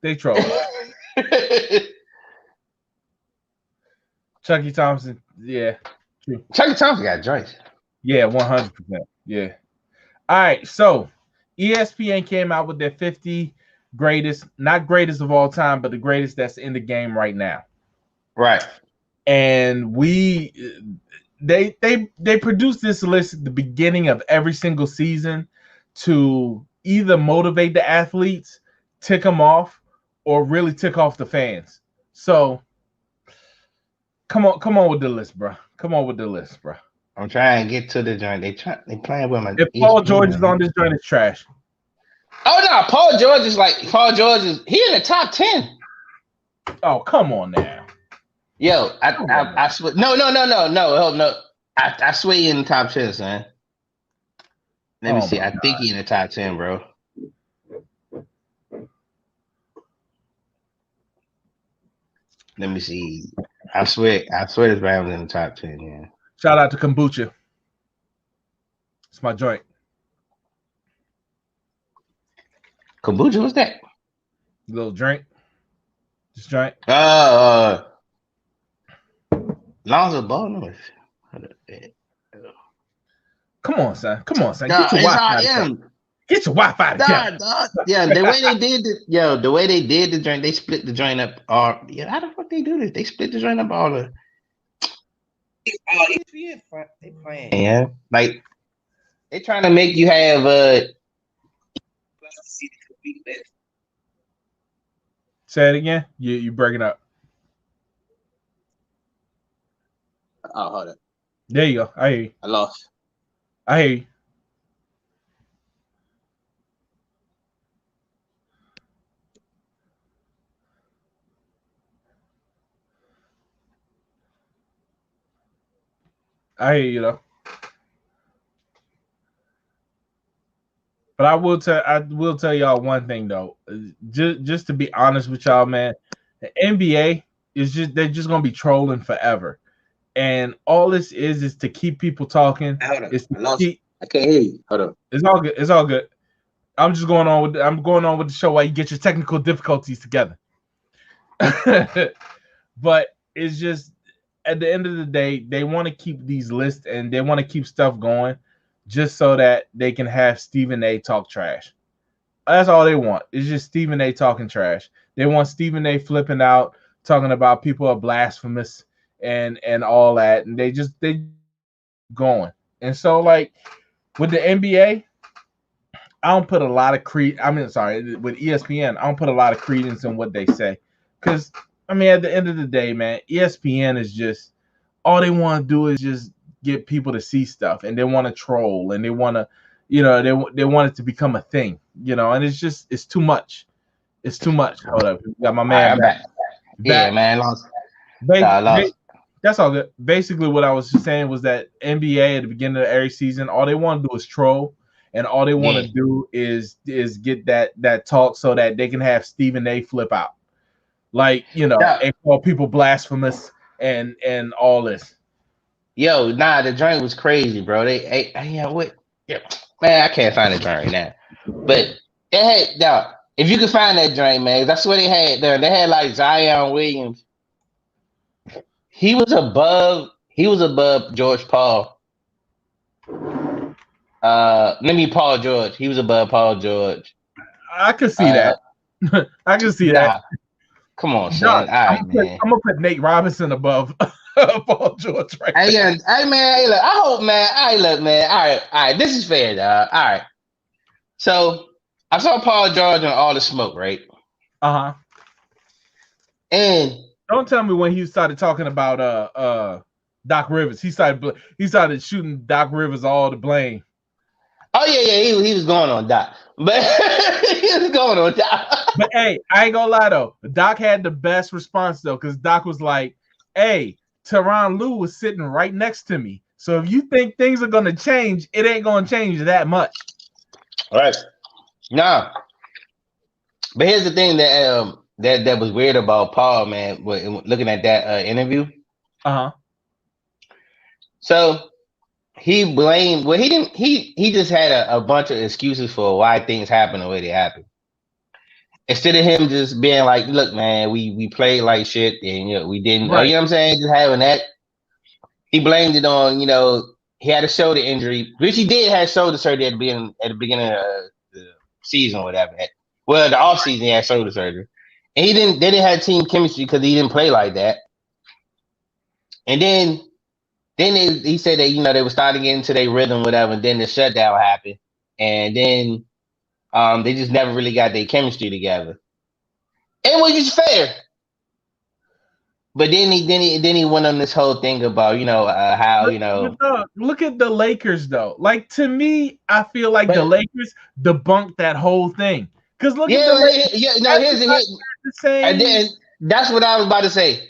Chucky Thompson, yeah.
True. Chucky Thompson got joints.
Yeah, 100%. Yeah. All right, so ESPN came out with their 50 greatest, not greatest of all time, but the greatest that's in the game right now.
Right.
And they produced this list at the beginning of every single season to either motivate the athletes, tick them off, or really tick off the fans. So come on with the list, bro.
I'm trying to get to the joint. They playing with my.
If Paul George is on this joint, it's trash.
Oh no, Paul George is he in the top 10.
Oh, come on now.
Yo, I swear. No. I swear he in the top 10, son. Let me see. I think he in the top 10, bro. Let me see. I swear this man was in the top 10, yeah.
Shout out to Kombucha. It's my joint.
Kombucha, what's that?
Little drink. Just joint.
Lonzo Ball.
Come on, son. Get your Wi-Fi together.
Yeah, the way they did the joint, they split the joint up. How the fuck they do this? They split the joint up all the. They playing. Yeah, like they trying to make you have
Say it again. You breaking up.
Oh, hold up.
There you go. I hear you.
I lost.
I hear you. I hear you though. But I will tell y'all one thing though. Just to be honest with y'all, man, the NBA they're just gonna be trolling forever. And all this is to keep people talking.
I can't hear you. Hold on.
It's all good. I'm going on with the show while you get your technical difficulties together. But it's just at the end of the day, they want to keep these lists and they want to keep stuff going just so that they can have Stephen A talk trash. That's all they want. It's just Stephen A talking trash. They want Stephen A flipping out, talking about people are blasphemous and all that, and they going. And so like with the NBA, I don't put a lot of with ESPN, I don't put a lot of credence in what they say. Because, I mean, at the end of the day, man, ESPN is just, all they want to do is just get people to see stuff, and they want to troll, and they want to, they want it to become a thing, and it's too much. It's too much. Hold up, we got my
All right,
man
I'm back. Yeah, man, lost.
Ba-
Lost.
That's all good. Basically, what I was just saying was that NBA at the beginning of every season, all they want to do is troll, and all they want to do is get that talk so that they can have Stephen A. flip out, like and call people blasphemous and all this.
Yo, nah, the joint was crazy, bro. What? Yeah, man, I can't find the joint right now, but they had if you could find that joint, man, that's what they had there. They had like Zion Williams. He was above George Paul. Paul George. He was above Paul George.
I could see that. I can see that.
Come on, son.
I'm gonna put Nate Robinson above Paul George right
now. Hey, man. Look, I hope, man. Look, man. All right. This is fair, dog. All right. So I saw Paul George on All the Smoke, right? And
don't tell me when he started talking about Doc Rivers. He started shooting Doc Rivers all the blame.
Oh yeah. He was going on Doc, but he was going on Doc.
But hey, I ain't gonna lie though. Doc had the best response though, because Doc was like, "Hey, Tyronn Lue was sitting right next to me. So if you think things are gonna change, it ain't gonna change that much."
All right. Nah. But here's the thing that was weird about Paul, man. Looking at that interview. So he blamed. Well, he didn't. He just had a bunch of excuses for why things happen the way they happen. Instead of him just being like, "Look, man, we played like shit, and we didn't."
Right.
You know what I'm saying? Just having that. He blamed it on he had a shoulder injury, which he did have shoulder surgery at the beginning of the season or whatever. Well, the off season he had shoulder surgery, and they didn't have team chemistry because he didn't play like that. And then he said that they were starting to get into their rhythm, whatever. And then the shutdown happened, and then they just never really got their chemistry together. And which is fair. But then he went on this whole thing about how
look at the Lakers though. Like, to me, I feel like the Lakers debunked that whole thing. Because look at the Lakers.
Here's the same. And then that's what I was about to say.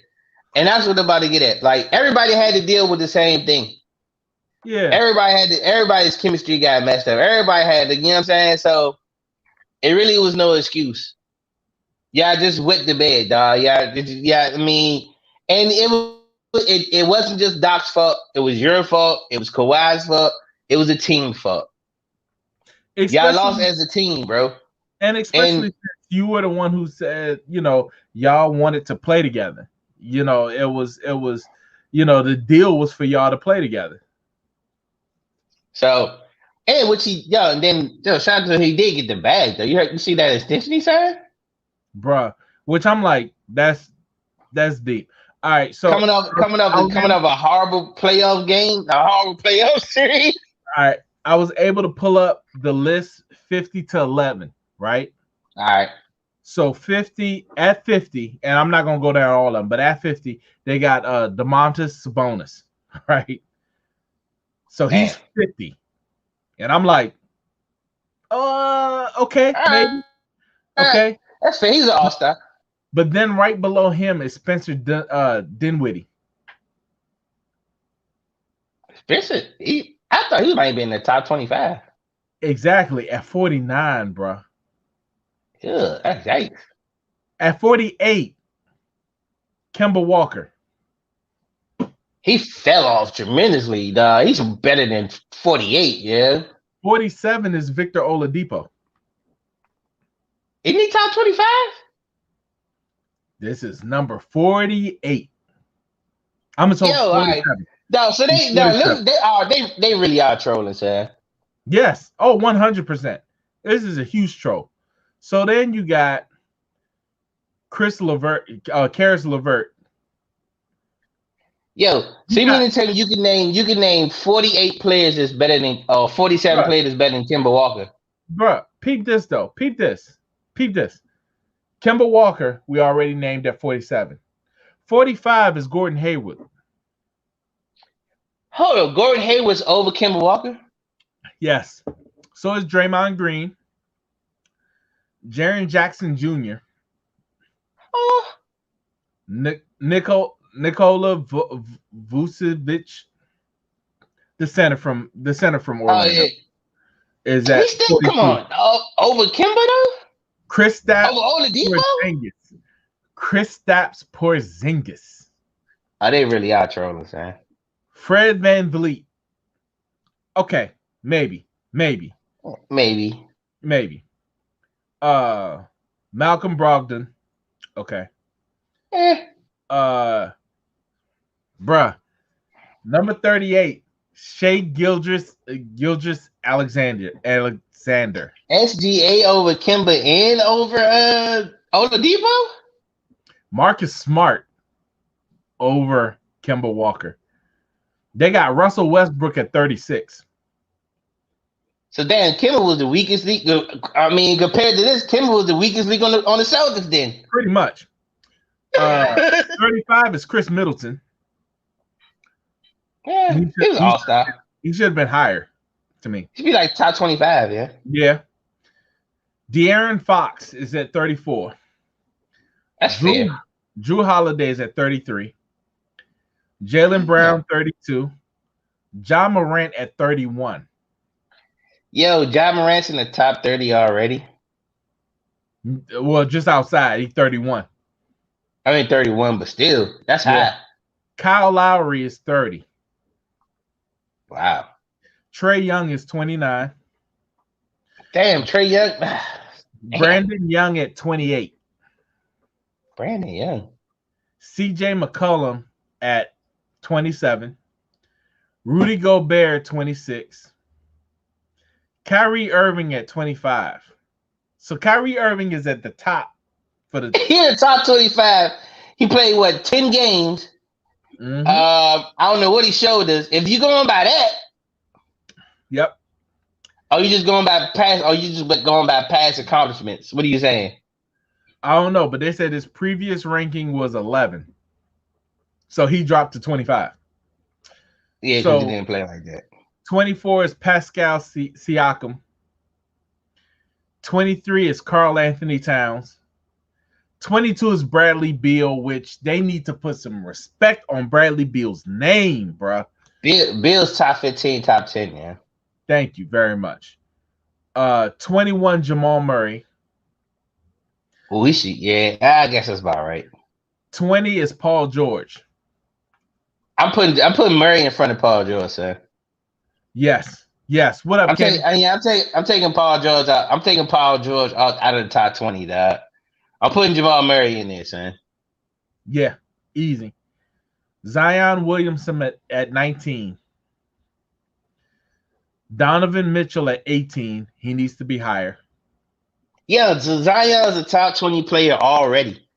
And that's what I'm about to get at. Like, everybody had to deal with the same thing.
Yeah.
Everybody's chemistry got messed up. Everybody had to, you know what I'm saying? So it really was no excuse. Yeah, just wet the bed, dog. Yeah, I mean, and it wasn't just Doc's fault. It was your fault. It was Kawhi's fault. It was a team fault. Y'all lost as a team, bro.
And especially since you were the one who said, y'all wanted to play together. It was the deal was for y'all to play together.
So, and and then shout out to he did get the bag though. You see that extension he signed?
Bruh. Which I'm like, that's deep. All right, so
coming off a horrible playoff game, a horrible playoff series.
All right, I was able to pull up the list 50 to 11, right?
All right.
So 50, and I'm not gonna go down all of them, but at 50, they got Domantas Sabonis, right? So he's 50, and I'm like, okay, maybe, okay,
that's fair. He's an all-star.
But then right below him is Spencer Dinwiddie.
Spencer, I thought he might be in the top 25.
Exactly, at 49, bro.
Yeah, that's yikes.
At 48, Kemba Walker.
He fell off tremendously, dog. He's better than 48, yeah.
47 is Victor Oladipo.
Isn't he top 25?
This is number 48. I'm gonna talk 47.
No, so they really are trolling, sir.
Yes. Oh, 100%. This is a huge troll. So then you got Caris LeVert.
Yo, so you mean to tell me you can name 48 players that's better than 47 players that's better than Kemba Walker?
Bruh, peep this though. Peep this. Kemba Walker, we already named at 47. 45 is Gordon Hayward.
Hold on, Gordon Hayward's over Kemba Walker?
Yes. So is Draymond Green, Jaren Jackson Jr.,
Oh,
Nikola Vucevic, the center from Orlando,
yeah.
is
He
at
still, come
42.
on. Over Kemba, though?
Kristaps
Over Oladipo?
Porzingis.
Oh, they really are trolling, man.
Fred VanVleet. Okay, maybe.
Maybe.
Malcolm Brogdon. Okay. Bruh. Number 38, Shea Gildress Alexander.
SGA over Kemba and over Oladipo?
Marcus Smart over Kemba Walker. They got Russell Westbrook at 36.
So damn, Kemba was the weakest league. I mean, compared to this, Kemba was the weakest league on the Celtics then.
Pretty much. 35 is Chris Middleton.
Yeah, he was an all-star.
He should have been higher to me.
He'd be like top 25, yeah.
Yeah. De'Aaron Fox is at 34.
That's fair.
Drew Holiday is at 33. Jaylen Brown, 32. Ja Morant at 31.
Yo, Ja Morant's in the top 30 already.
Well, just outside. He's 31.
I mean 31, but still, that's high.
Kyle Lowry is 30.
Wow.
Trae Young is 29.
Damn, Trae Young.
Brandon Young at 28.
Brandon Young.
CJ McCollum at 27. Rudy Gobert, 26. Kyrie Irving at 25. So Kyrie Irving is at the top for the.
He in the top 25. He played 10 games. Mm-hmm. I don't know what he showed us. If you going by that,
yep.
Are you just going by past? Or you just going by past accomplishments? What are you saying?
I don't know, but they said his previous ranking was 11, so he dropped to 25.
Yeah, because he didn't play like that.
24 is Pascal Siakam. 23 is Karl Anthony Towns. 22 is Bradley Beal, which they need to put some respect on Bradley Beal's name, bro.
Beal's top 15, top 10, man.
Thank you very much. 21 Jamal Murray.
Well, yeah, I guess that's about right.
20 is Paul George.
I'm putting Murray in front of Paul George, sir.
Yes. What up, Kenny?
I'm taking Paul George out. I'm taking Paul George out of the top 20, dog. I'm putting Jamal Murray in there, son.
Yeah, easy. Zion Williamson at 19. Donovan Mitchell at 18. He needs to be higher.
Yeah, Zion's a top 20 player already.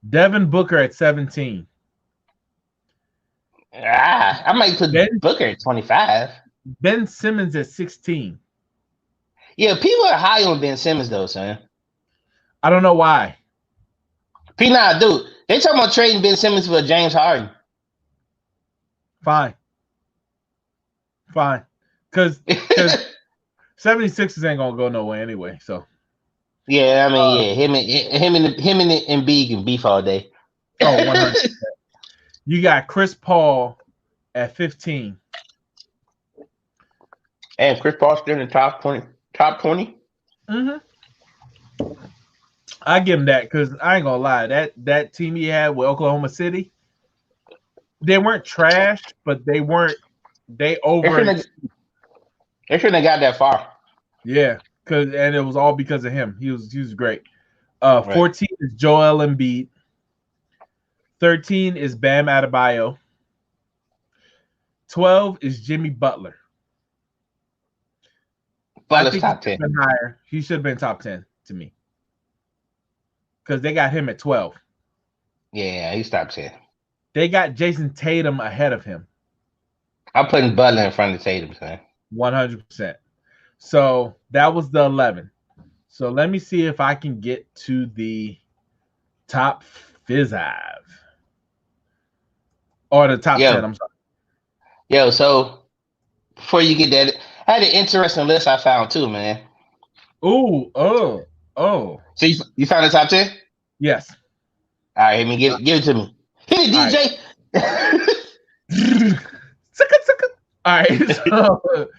Devin Booker at 17.
I might put Booker at 25.
Ben Simmons at 16.
Yeah, people are high on Ben Simmons, though, son.
I don't know why.
Nah, dude. They talking about trading Ben Simmons for James Harden.
Fine. Because 76ers ain't gonna go nowhere anyway. So.
Yeah, I mean, him and Embiid can beef all day.
Oh, 100%. You got Chris Paul at 15.
And Chris Paul's still in the top 20. Top 20?
Mm-hmm. I give him that because I ain't gonna lie. That team he had with Oklahoma City, they weren't trash, but they weren't. They shouldn't
have got that far.
Yeah, and it was all because of him. He was great. 14 is Joel Embiid. 13 is Bam Adebayo. 12 is Jimmy Butler.
Butler's top 10.
Higher. He should have been top 10 to me. Because they got him at 12.
Yeah, he's top 10.
They got Jason Tatum ahead of him.
I'm putting Butler in front of Tatum, son.
100%. So that was the 11. So let me see if I can get to the top 5. Or the top 10, I'm sorry.
Yo, so before you get that, I had an interesting list I found too, man.
Ooh, oh.
So you found the top 10?
Yes.
All right, give it to me. Hit it,
All
DJ.
right. All right. So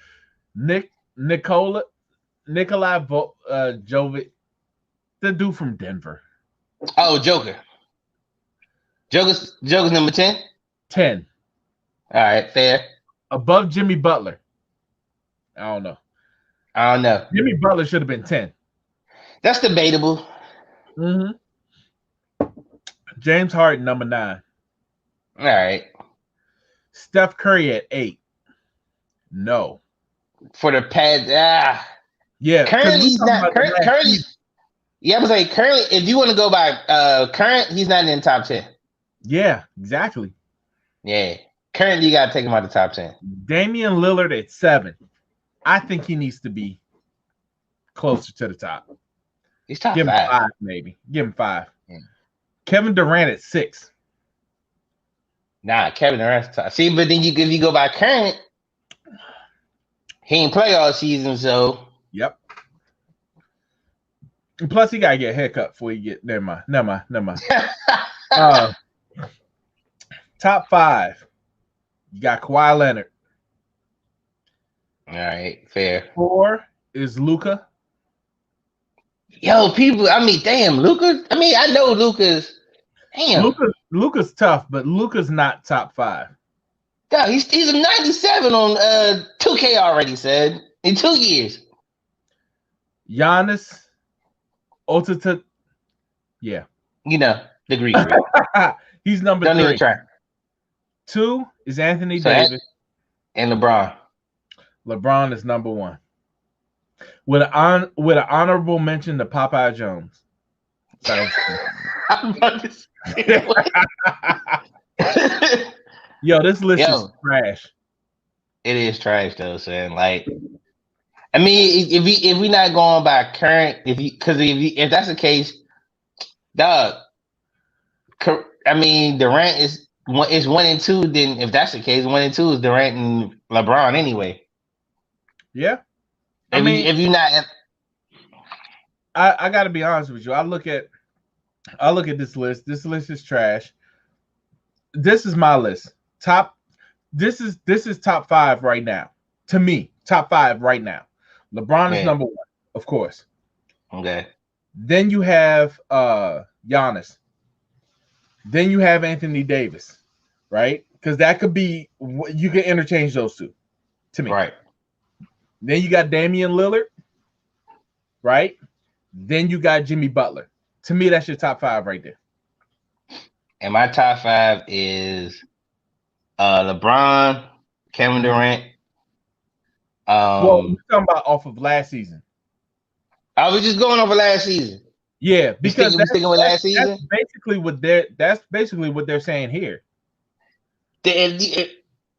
Nikolai Jovic, the dude from Denver.
Oh, Joker. Joker's number 10.
10.
All right, fair.
Above Jimmy Butler. I don't know. Jimmy Butler should have been 10.
That's debatable.
Mm-hmm. James Harden, number 9.
All right.
Steph Curry at 8. No.
For the pad,
Yeah.
Currently, he's not. Currently, yeah, I was like, currently, if you want to go by current, he's not in the top 10.
Yeah, exactly.
Yeah. Currently, you got to take him out of the top 10.
Damian Lillard at 7. I think he needs to be closer to the top.
He's top
Give him
5.
5, maybe. Give him 5.
Yeah.
Kevin Durant at 6.
Nah, Kevin Durant's top. See, but then if you go by current, he ain't play all season, so.
Yep. And plus, he gotta get a haircut before he get. Never mind. Top 5. You got Kawhi Leonard.
All right, fair.
4 is Luka.
Yo, people. I mean, damn, Luka. I mean, I know Luka's. Damn,
Luka's tough, but Luka's not top 5.
God, he's a 97 on 2K already. Said in 2 years.
Giannis. Otata. Yeah.
You know the Greek.
He's number
Don't
3.
even try.
2 is Anthony Davis.
And LeBron.
LeBron is number 1. With an honorable mention to Popeye Jones.
I'm about to say,
Yo, this list is trash.
It is trash though, son. Like, I mean, if we not going by current, if that's the case, dog. I mean, Durant is 1 and 2. Then if that's the case, 1 and 2 is Durant and LeBron anyway.
Yeah.
If you not,
I got to be honest with you. I look at this list. This list is trash. This is my list. This is top 5 right now. To me, top 5 right now. LeBron is number 1, of course.
Okay.
Then you have Giannis. Then you have Anthony Davis, right? Because that could be, you can interchange those two. To me,
right.
Then you got Damian Lillard, right? Then you got Jimmy Butler. To me, that's your top 5 right there.
And my top 5 is LeBron, Kevin Durant.
Well, we're talking about off of last season.
I was just going over last season.
Yeah, because
that's last season.
That's basically what they're saying here.
If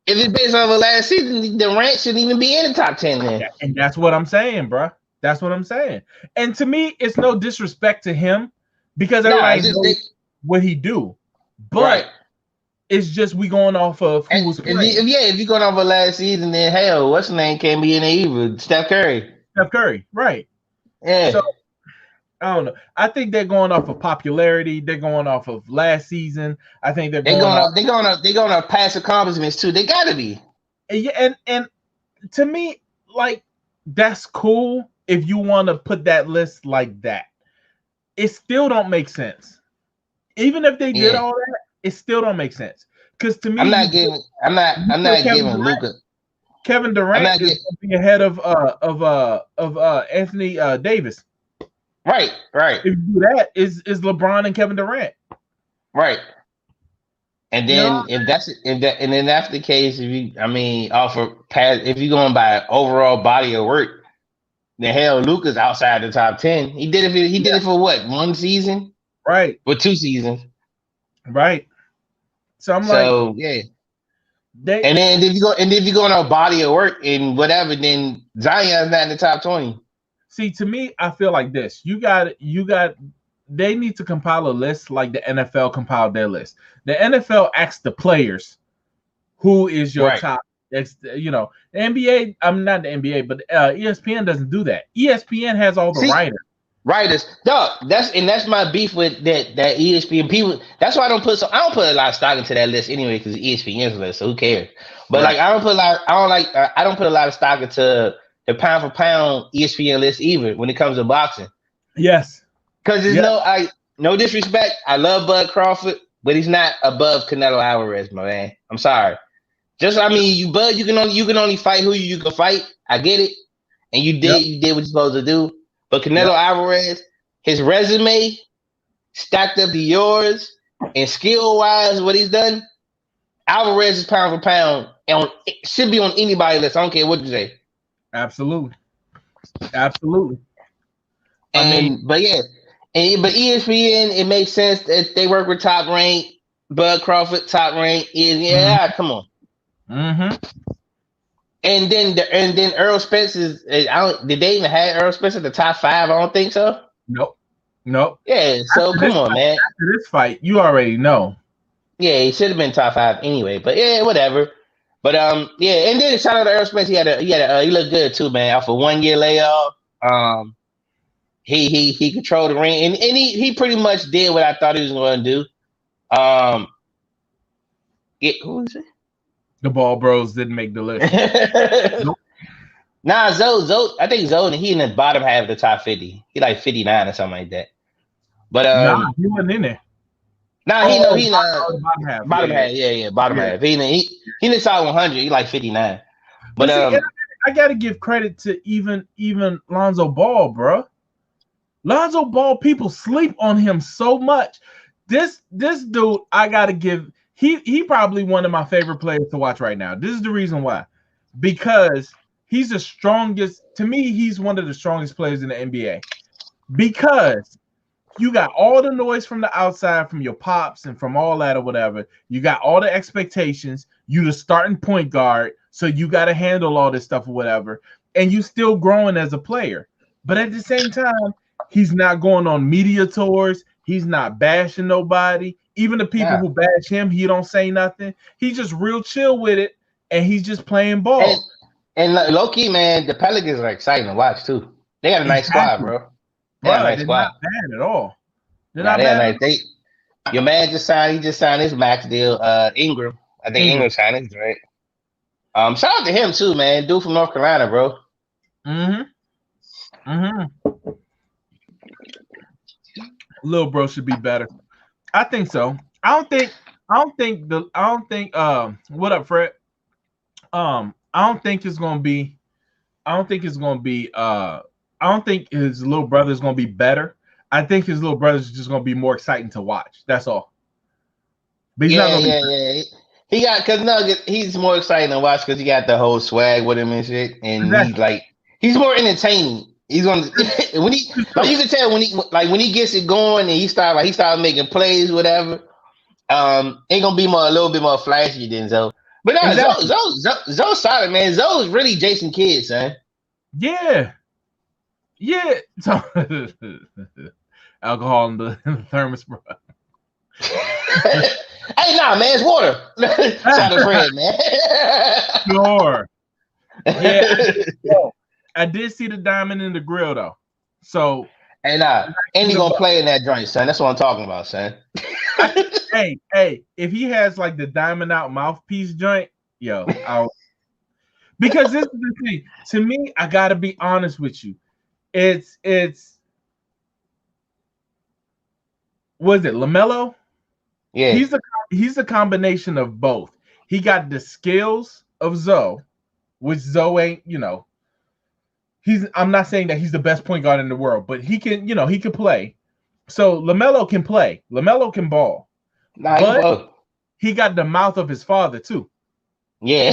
it's based off of last season, Durant shouldn't even be in the top 10 then.
Yeah, and that's what I'm saying, bro. That's what I'm saying. And to me, it's no disrespect to him because everybody knows what he do. But it's just we going off of who was playing.
If you're going off of last season, then hell, what's the name can't be in there either? Steph Curry,
right?
Yeah.
So I don't know. I think they're going off of popularity. They're going off of last season. I think they're going
off past accomplishments too. They gotta be.
Yeah, and to me, like that's cool if you want to put that list like that. It still don't make sense. Even if they did all that, it still don't make sense. Because to me, I'm not giving
Luka.
Kevin Durant is going to be ahead of Anthony Davis.
Right.
If you do that, is LeBron and Kevin Durant.
Right. And then if that's the case, if you're going by overall body of work, then hell, Luka's outside the top 10. He did it for what, 1 season?
Right.
Or 2 seasons.
Right. So and then
if you go on a body of work and whatever, then Zion's not in the top 20.
See, to me, I feel like this. They need to compile a list like the NFL compiled their list. The NFL asks the players, who is your top It's the NBA. I'm not the NBA, but ESPN doesn't do that. ESPN has all the
See,
writers.
writers, dog. That's my beef with that ESPN people. That's why I don't put a lot of stock into that list anyway because ESPN's list. So who cares? But
Right.
like I don't put a lot of stock into the pound for pound ESPN list either when it comes to boxing.
Yes.
Because there's
Yes.
no disrespect. I love Bud Crawford, but he's not above Canelo Alvarez, my man. I'm sorry. Bud, you can only fight who you can fight. I get it, and
Yep.
you did what you're supposed to do. But Canelo
Yep.
Alvarez, his resume stacked up to yours, and skill wise, what he's done, Alvarez is pound for pound, and it should be on anybody's list. I don't care what you say.
Absolutely. Absolutely.
But yeah, but ESPN, it makes sense that they work with top rank. Bud Crawford, top rank. Yeah, come on.
Mm-hmm.
And then Earl Spence is. Did they even have Earl Spence at the top 5? I don't think so.
Nope. Nope.
Yeah, so come on, man.
After this fight, you already know.
Yeah, he should have been top 5 anyway. But yeah, whatever. But yeah, and then shout out to Earl Spence. He looked good too, man. Off a 1-year layoff. He controlled the ring, and he pretty much did what I thought he was going to do. Who is it?
The Ball Bros didn't make the list.
Nope. Nah, Zoe. I think Zoe, he in the bottom half of the top 50. He like 59 or something like that. But
nah, he wasn't in there.
Nah, he
bottom half.
Bottom half. Yeah, bottom half. He in the top 100. He like 59. But
see, I gotta give credit to even Lonzo Ball, bro. Lonzo Ball, people sleep on him so much. This dude, I gotta give. He probably one of my favorite players to watch right now. This is the reason why, because he's the strongest. To me, he's one of the strongest players in the NBA. Because you got all the noise from the outside, from your pops and from all that or whatever. You got all the expectations. You the starting point guard, so you got to handle all this stuff or whatever. And you still growing as a player. But at the same time, he's not going on media tours. He's not bashing nobody. Even the people who bash him, he don't say nothing. He's just real chill with it, and he's just playing ball.
And low key, man, the Pelicans are exciting to watch too. They got a nice squad, bro.
They're not bad at all. They're not
bad. Your man just signed. He just signed his max deal. Ingram. I think Ingram signed his, right. Shout out to him too, man. Dude from North Carolina, bro.
Little bro should be better. I think so. I don't think what up, Fred? I don't think his little brother is gonna be better. I think his little brother is just gonna be more exciting to watch. That's all.
But he's not gonna be he's more exciting to watch because he got the whole swag with him and shit, and he's more entertaining. He's gonna when he you can tell when he gets it going and he start making plays, whatever. Ain't gonna be a little bit more flashy than Zoe. But no, Zoe's solid, man. Zoe's really Jason Kidd, son.
Yeah. So, alcohol in the thermos, bro.
Hey, nah, man, it's water. Shout out to Fred, man.
Sure. Yeah. I did see the diamond in the grill though. So
and he gonna play in that joint, son. That's what I'm talking about, son.
Hey, if he has like the diamond out mouthpiece joint, because this is the thing. To me, I gotta be honest with you. It's what is it, LaMelo?
Yeah.
He's a combination of both. He got the skills of Zoe, which Zoe ain't, I'm not saying that he's the best point guard in the world, but he can play. So LaMelo can play. LaMelo can ball. But he got the mouth of his father too.
Yeah.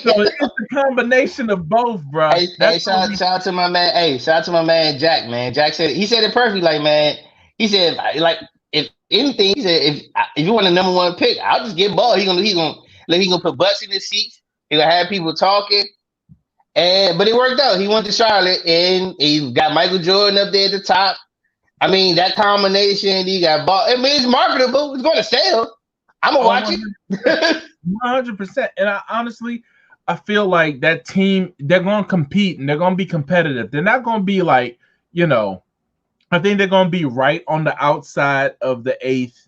So it's a combination of both, bro.
Shout out to my man. Hey, shout out to my man Jack, man. Jack said it perfectly. Like, man, he said, like, if anything, he said, if you want a number one pick, I'll just get ball. He gonna put butts in his seats. He gonna have people talking. But it worked out. He went to Charlotte and he got Michael Jordan up there at the top. I mean, that combination, he got ball. I mean, it's marketable. It's going to sell. I'm gonna watch it.
100%. And I honestly, I feel like that team, they're going to compete and they're going to be competitive. They're not going to be like, I think they're going to be right on the outside of the eighth.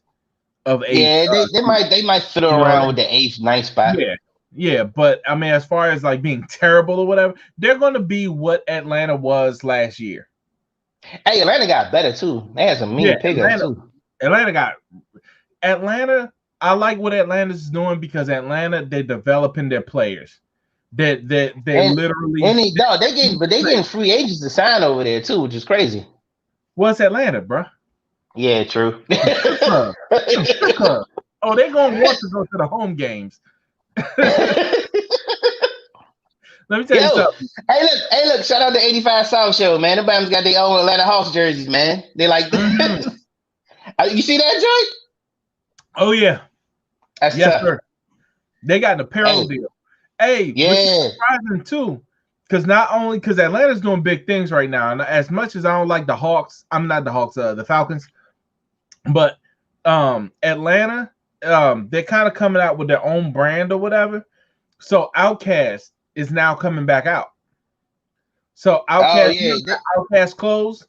Yeah, they might fiddle
You know what I
around
mean?
with the eighth, ninth spot.
Yeah, but I mean, as far as like being terrible or whatever, they're going to be what Atlanta was last year.
Hey, Atlanta got better too. They had some mean pickups too.
Atlanta. I like what Atlanta's doing because Atlanta, they're developing their players. They
And
literally.
they getting free agents to sign over there too, which is crazy.
What's Atlanta, bro?
Yeah, true.
Oh, they're gonna want to go to the home games. Let me tell you something.
Hey, look! Shout out to 85 South Show, man. Everybody's got their own Atlanta Hawks jerseys, man. They like, you see that joint?
Oh yeah,
that's
yes,
tough.
sir. They got an apparel deal. Hey,
yeah,
which is surprising too, because not only because Atlanta's doing big things right now, and as much as I don't like the Hawks, I'm not the Hawks, the Falcons, but Atlanta, they're kind of coming out with their own brand or whatever. So Outkast is now coming back out. So Outkast clothes,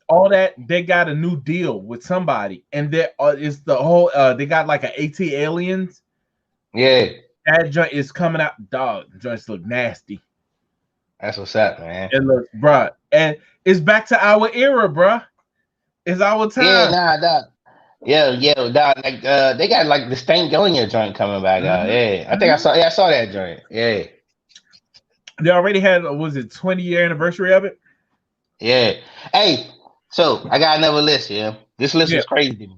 all that, they got a new deal with somebody, and there is the whole they got like an AT Aliens.
Yeah,
that joint is coming out. Dog, the joints look nasty.
That's what's up, man.
It looks, bruh, and it's back to our era, bruh. It's our time.
Yeah, dog. Yeah, dog. Like they got like the Stankonia joint coming back out. Yeah, I think I saw that joint. Yeah.
They already had, was it 20-year anniversary of it?
Yeah. Hey, so I got another list here. This list was crazy to me,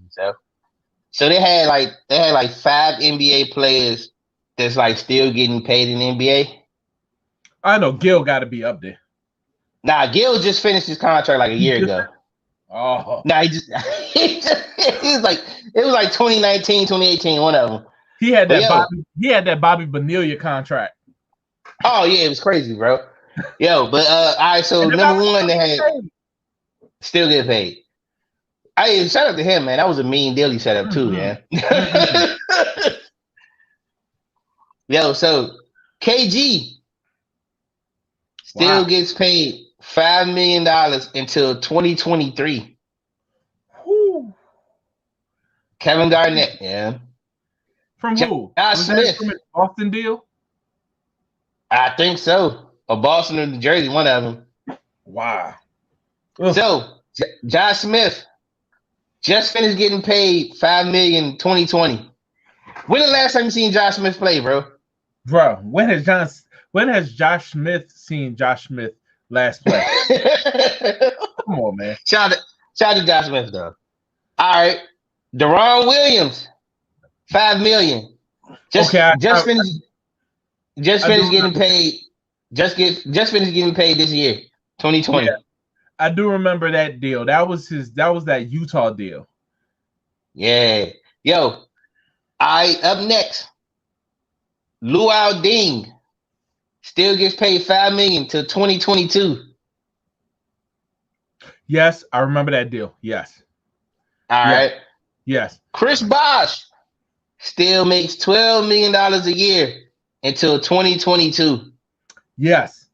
so they had like 5 NBA players that's like still getting paid in the NBA.
I know Gil got to be up there.
Nah, Gil just finished his contract like a year ago.
Oh.
Nah, he was like, it was like 2019, 2018, one of them.
He had that Bobby Bonilla contract.
Oh yeah, it was crazy, bro. Yo, but all right, so number one, they had still get paid. Hey, shout out to him, man. That was a mean deal he set up too, man. Yo, so KG still gets paid $5 million until 2023.
Who?
Kevin Garnett, yeah.
From who?
Josh Smith.
From an Boston deal?
I think so. Or Boston or New Jersey, one of them.
Wow.
So Josh Smith just finished getting paid $5 million 2020. When the last time you seen Josh Smith play, bro?
Bro, when has Josh Smith seen Josh Smith last play? Come on, man.
Shout out to Josh Smith, though. All right. Deron Williams, $5 million. Just finished getting paid. Just finished getting paid this year, 2020.
Yeah, I do remember that deal. That was that Utah deal.
Yeah. Yo. Up next. Luau Ding still gets paid $5 million till 2022.
Yes, I remember that deal. Yes.
All right.
Yes.
Chris Bosh still makes $12 million a year until 2022.
Yes.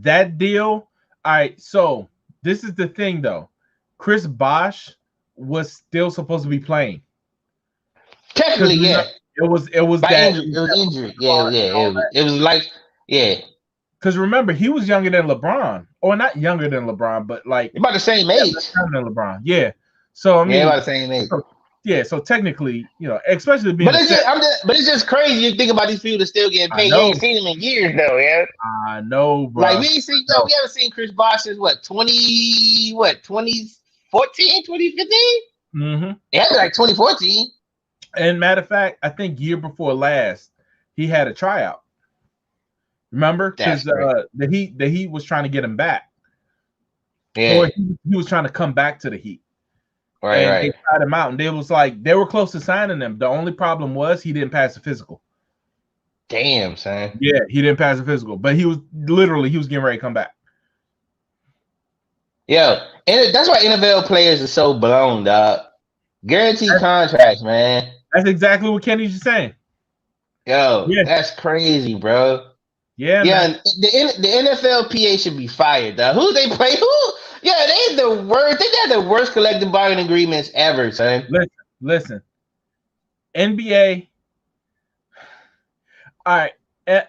That deal. All right. So this is the thing, though. Chris Bosh was still supposed to be playing.
Technically, yeah.
It was
injury. It was injury. Yeah. It was like, yeah.
Because remember, he was younger than LeBron, or not younger than LeBron, but like
about the same age.
Than LeBron. Yeah. So I mean,
about the same age.
So technically, especially being.
But it's just crazy. You think about these people that still getting paid. You ain't seen them in years, though, yeah.
I know, bro.
Like we haven't seen Chris Bosh since 2014, 2015.
Mm-hmm.
Yeah, like 2014.
And matter of fact, I think year before last, he had a tryout. Remember? Because the Heat was trying to get him back.
Yeah.
Or he was trying to come back to the Heat.
Right.
They tried him out, and they were close to signing him. The only problem was he didn't pass the physical.
Damn, son.
Yeah, he didn't pass the physical, but he was getting ready to come back.
Yo, and that's why NFL players are so blown, dog. Guaranteed contracts, man.
That's exactly what Kenny's just saying.
Yo,
Yeah,
that's crazy, bro.
yeah,
Yeah,
man.
the NFLPA should be fired, though. Who they play? Who? Yeah, they the worst. They got the worst collective bargaining agreements ever, son.
Listen. NBA. All right. eh,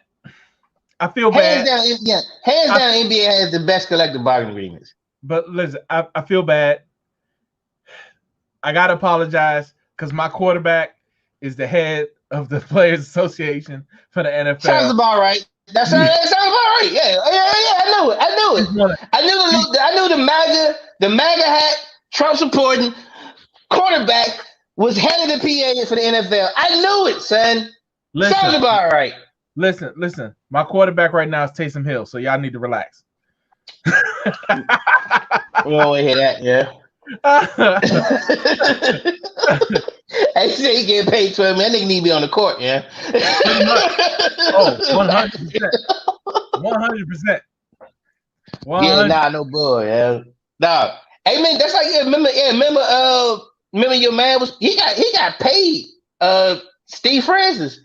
I feel
Hands
bad.
down, yeah, hands
I
down, NBA has the best collective bargaining agreements.
But listen, I feel bad. I gotta apologize because my quarterback is the head of the Players Association for the
Sounds
NFL.
about right. That sounds about right. Yeah, yeah, yeah. I knew it. I knew
He's
it.
one of, he,
I knew the MAGA hat, Trump supporting quarterback was head of the PA for the NFL. I knew it, son. Sounds
listen,
about right.
listen. My quarterback right now is Taysom Hill, so y'all need to relax.
We always hear that, yeah. I say he getting paid 12 million. That nigga need to be on the court, yeah.
Oh, 100%. 100%.
Yeah, nah, no bull, yeah. Nah. Hey man, that's like remember your man was he got paid. Steve Francis.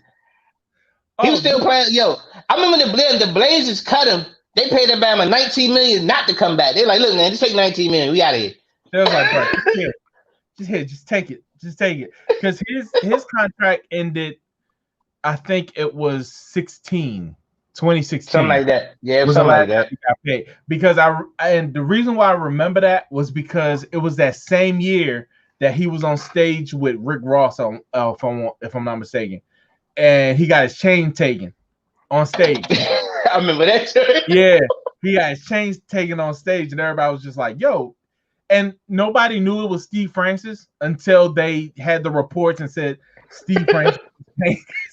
He was
Oh,
still playing. Yo, I remember the Blazers cut him. They paid that man 19 million not to come back. They're like, look, man, just take 19 million. We out of here.
they was like, bro, just take it. Just take it. Because his contract ended, I think it was 2016.
Something like that. Yeah,
Was the
something
last
like that.
time he got paid. Because and the reason why I remember that was because it was that same year that he was on stage with Rick Ross on if I'm not mistaken. And he got his chain taken on stage.
I remember that.
Yeah, he got his chains taken on stage, and everybody was just like, yo. And nobody knew it was Steve Francis until they had the reports and said Steve Francis.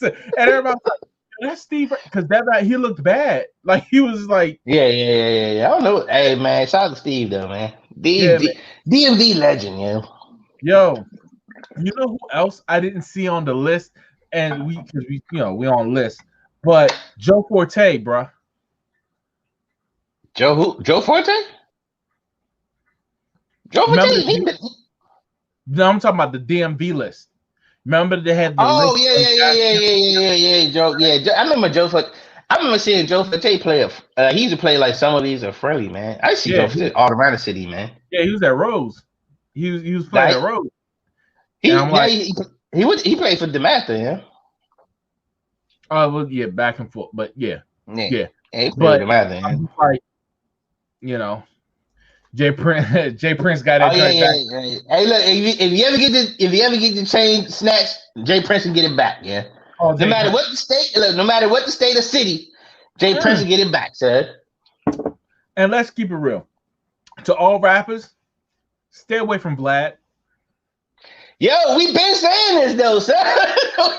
And everybody was like, that's Steve, because that night he looked bad. Like he was like,
Yeah. I don't know. Hey man, shout out to Steve though, man.
yeah, man.
DMV legend, yo.
Yo, you know who else I didn't see on the list? And because we on list, but Joe Forte, bro.
Joe who? Joe Forte? Joe Forte?
Remember no, I'm talking about the DMV list. Remember they had the
Oh
list.
yeah. Joe, I remember Joe Forte. I remember seeing Joe Forte play. He used to play like some of these are friendly, man. I see
Yeah,
Joe Forte all around the city, man.
yeah, he was at Rose. He was playing at Rose. And I'm like,
he played for DeMatha, yeah.
oh well, yeah, back and forth, but yeah.
Yeah, he played
But
for DeMatha, yeah.
like, Jay Prince got that joint back.
Yeah. Hey, look, if you ever get the chain snatched, Jay Prince can get it back, yeah.
Oh,
No matter what the state, no matter what the state or city, Jay Prince will get it back, sir.
And let's keep it real. To all rappers, stay away from Vlad.
Yo, we've been saying this though, sir.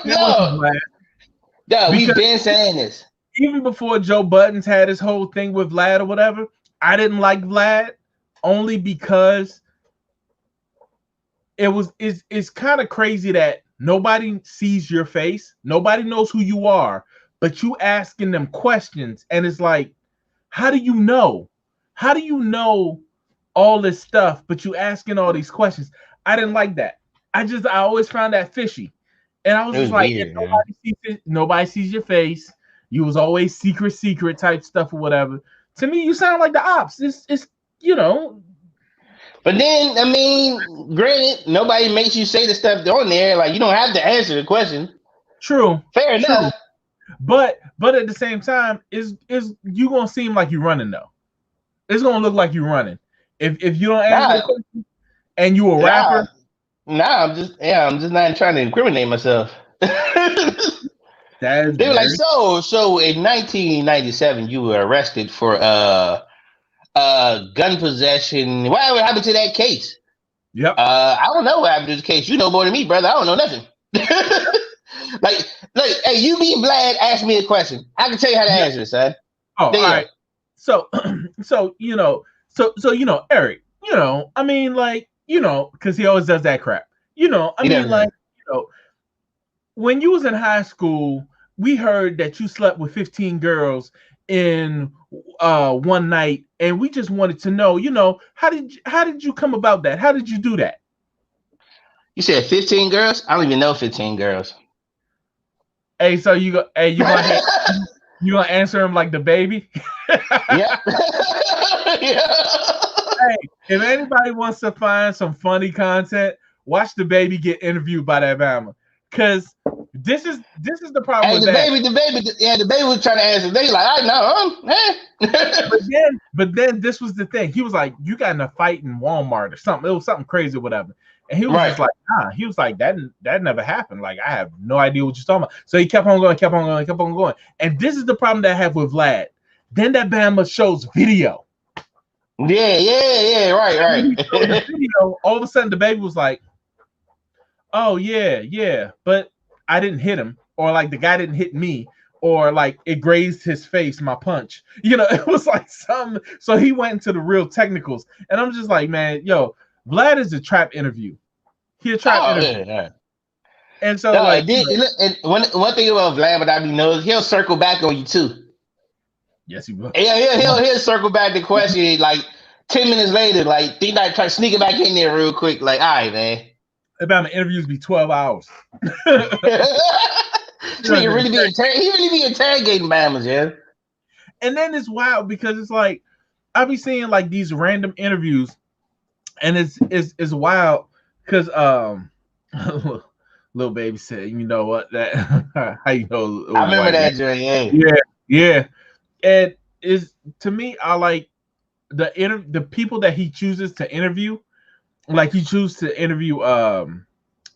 No, we've been saying this.
Even before Joe Buttons had his whole thing with Vlad or whatever, I didn't like Vlad only because it's kind of crazy that nobody sees your face, nobody knows who you are, but you asking them questions, and it's like, how do you know? How do you know all this stuff, but you asking all these questions? I didn't like that. I always found that fishy. And I was just like,
weird,
nobody sees your face. You was always secret type stuff or whatever. To me, you sound like the ops. It's
But then, I mean, granted, nobody makes you say the stuff on there. Like, you don't have to answer the question.
True.
Fair enough.
But at the same time, is you gonna seem like you're running though? It's gonna look like you're running if you don't answer the question and you a rapper.
I'm just not trying to incriminate myself. They were like, so in 1997, you were arrested for gun possession. What happened to that case?
Yep.
I don't know what happened to the case. You know more than me, brother. I don't know nothing. like, hey, you mean Vlad? Ask me a question. I can tell you how to answer it, son.
Oh, all right. So Eric, I mean, like, because he always does that crap. I mean, like, when you was in high school, we heard that you slept with 15 girls in one night, and we just wanted to know, how did you come about that? How did you do that?
You said 15 girls? I don't even know 15 girls.
Hey, so you gonna answer him like the baby?
Yep. Yeah.
Hey, if anybody wants to find some funny content, watch the baby get interviewed by that Bama. Cause this is the problem
Hey,
with that.
the baby was trying to answer. They like, I know,
But then this was the thing. He was like, "You got in a fight in Walmart or something. It was something crazy or whatever." And he was
Right.
just like, "Nah." He was like, "That never happened. Like, I have no idea what you're talking about." So he kept on going. And this is the problem that I have with Vlad. Then that Bama shows video.
Yeah. Right.
The video, all of a sudden the baby was like, "Oh yeah, but I didn't hit him, or like the guy didn't hit me, or like it grazed his face, my punch." You know, it was like some. So he went into the real technicals, and I'm just like, man, yo, Vlad is a trap interview. He a trap interview,
Yeah.
and so
No,
like,
and one thing about Vlad, but I be knows he'll circle back on you too.
yes, he will.
Yeah, he'll circle back the question like 10 minutes later, like they like try sneaking back in there real quick. Like, all right, man.
About my interviews be 12 hours.
He really be interrogating Bama's, yeah.
And then it's wild because it's like I be seeing like these random interviews, and it's wild because little baby said, "You know what? That how you know?"
I remember that, Joy.
Yeah. And is to me, I like the people that he chooses to interview. Like he chooses to interview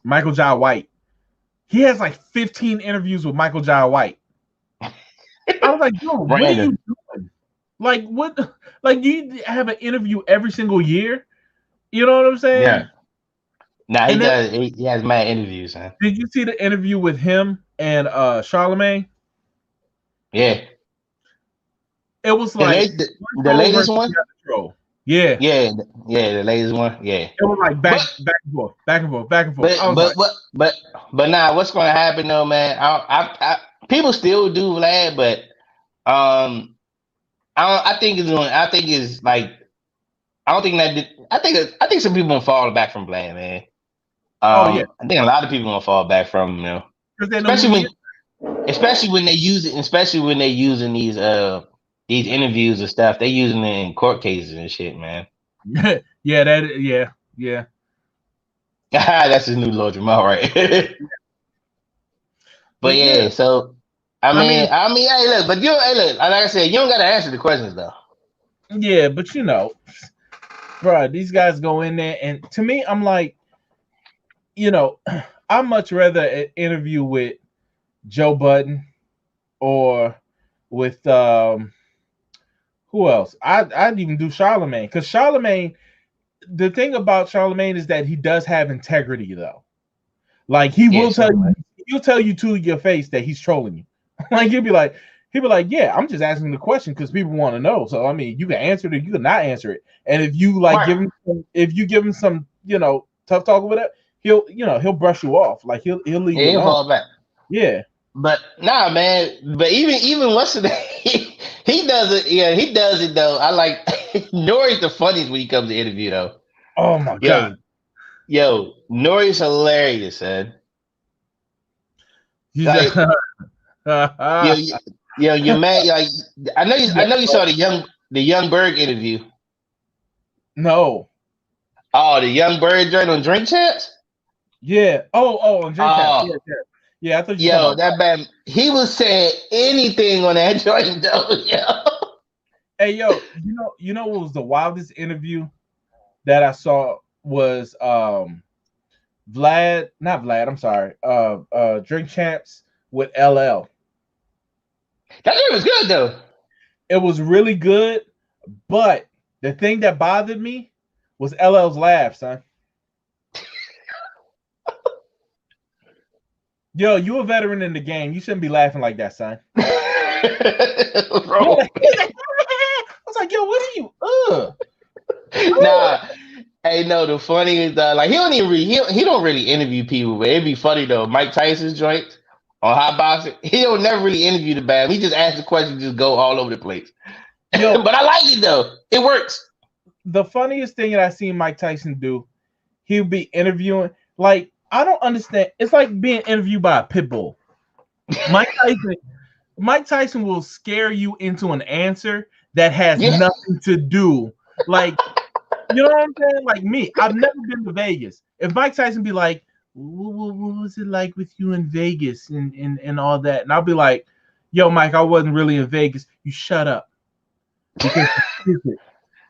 Michael Jai White. He has like 15 interviews with Michael Jai White. I was like, yo, what are you doing? Like, what? Like, you have an interview every single year? You know what I'm saying?
Yeah. Nah, he does. He has mad interviews, huh?
Did you see the interview with him and Charlemagne?
Yeah.
It was like
the latest one.
Yeah,
the latest one. Yeah.
It was like back and forth.
But nah, what's gonna happen though, man? I people still do Vlad, but I think it's like I don't think that I think some people gonna fall back from Vlad, man. I think a lot of people gonna fall back from especially when they use it, especially when they're using these interviews and stuff. They using it in court cases and shit, man.
Yeah.
That's his new Lord Jamal, right? But yeah, so I mean, hey, look, but look, like I said, you don't gotta answer the questions though.
Yeah, but you know, bro, these guys go in there, and to me, I'm like, you know, I'd much rather an interview with Joe Budden or with who else? I'd even do Charlemagne, because Charlemagne. The thing about Charlemagne is that he does have integrity, though. Like he'll tell you to your face that he's trolling you. Like he'll be like, yeah, I'm just asking the question because people want to know. So I mean, you can answer it, you can not answer it. And if you like give him some, tough talk with it, he'll brush you off. Like he'll leave you alone.
Fall back.
Yeah.
But nah, man. But even what's the he does it. Yeah, he does it though. I like Nori's the funniest when he comes to interview though.
Oh my god.
Yo, Nori's hilarious, man. Like, your man. Like, I know you saw the young Berg interview.
No.
Oh, the young Berg joint on Drink Champs.
Yeah. Oh, on Drink Champs. Yeah. I thought you.
Yo, that man, he was saying anything on that joint, though. Yo.
Hey, yo, you know what was the wildest interview that I saw was not Vlad, I'm sorry. Drink Champs with LL.
That was good though.
It was really good, but the thing that bothered me was LL's laugh, son. Yo, you a veteran in the game. You shouldn't be laughing like that, son. Bro. I was like, yo, what are you?
Nah. Hey, no, the funny is like he don't really interview people, but it'd be funny though. Mike Tyson's joints on hot boxing, he don't never really interview the bad. He just asks the question, just go all over the place. Yo, but I like it though. It works.
The funniest thing that I seen Mike Tyson do, he'll be interviewing. Like, I don't understand. It's like being interviewed by a pit bull. Mike Tyson will scare you into an answer that has
Yeah.
nothing to do. Like, you know what I'm saying? Like me, I've never been to Vegas. If Mike Tyson be like, what was it like with you in Vegas and all that? And I'll be like, yo, Mike, I wasn't really in Vegas. You shut up. Because you're stupid.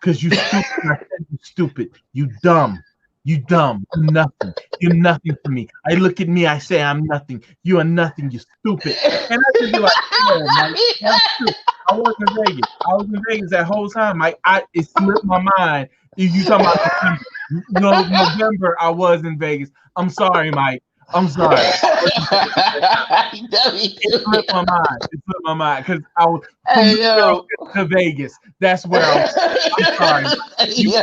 Because you stupid. I said you stupid. You dumb. You dumb. You nothing. You're nothing to me. I look at me, I say I'm nothing. You are nothing, you stupid. And I just be like, oh, Mike, that's true. I was in Vegas. I was in Vegas that whole time. Like, it slipped my mind. You talking about November. No, November, I was in Vegas. I'm sorry, Mike. I'm sorry. It slipped my mind. It slipped my mind because I was from New York to Vegas. That's where I was. I'm sorry. You're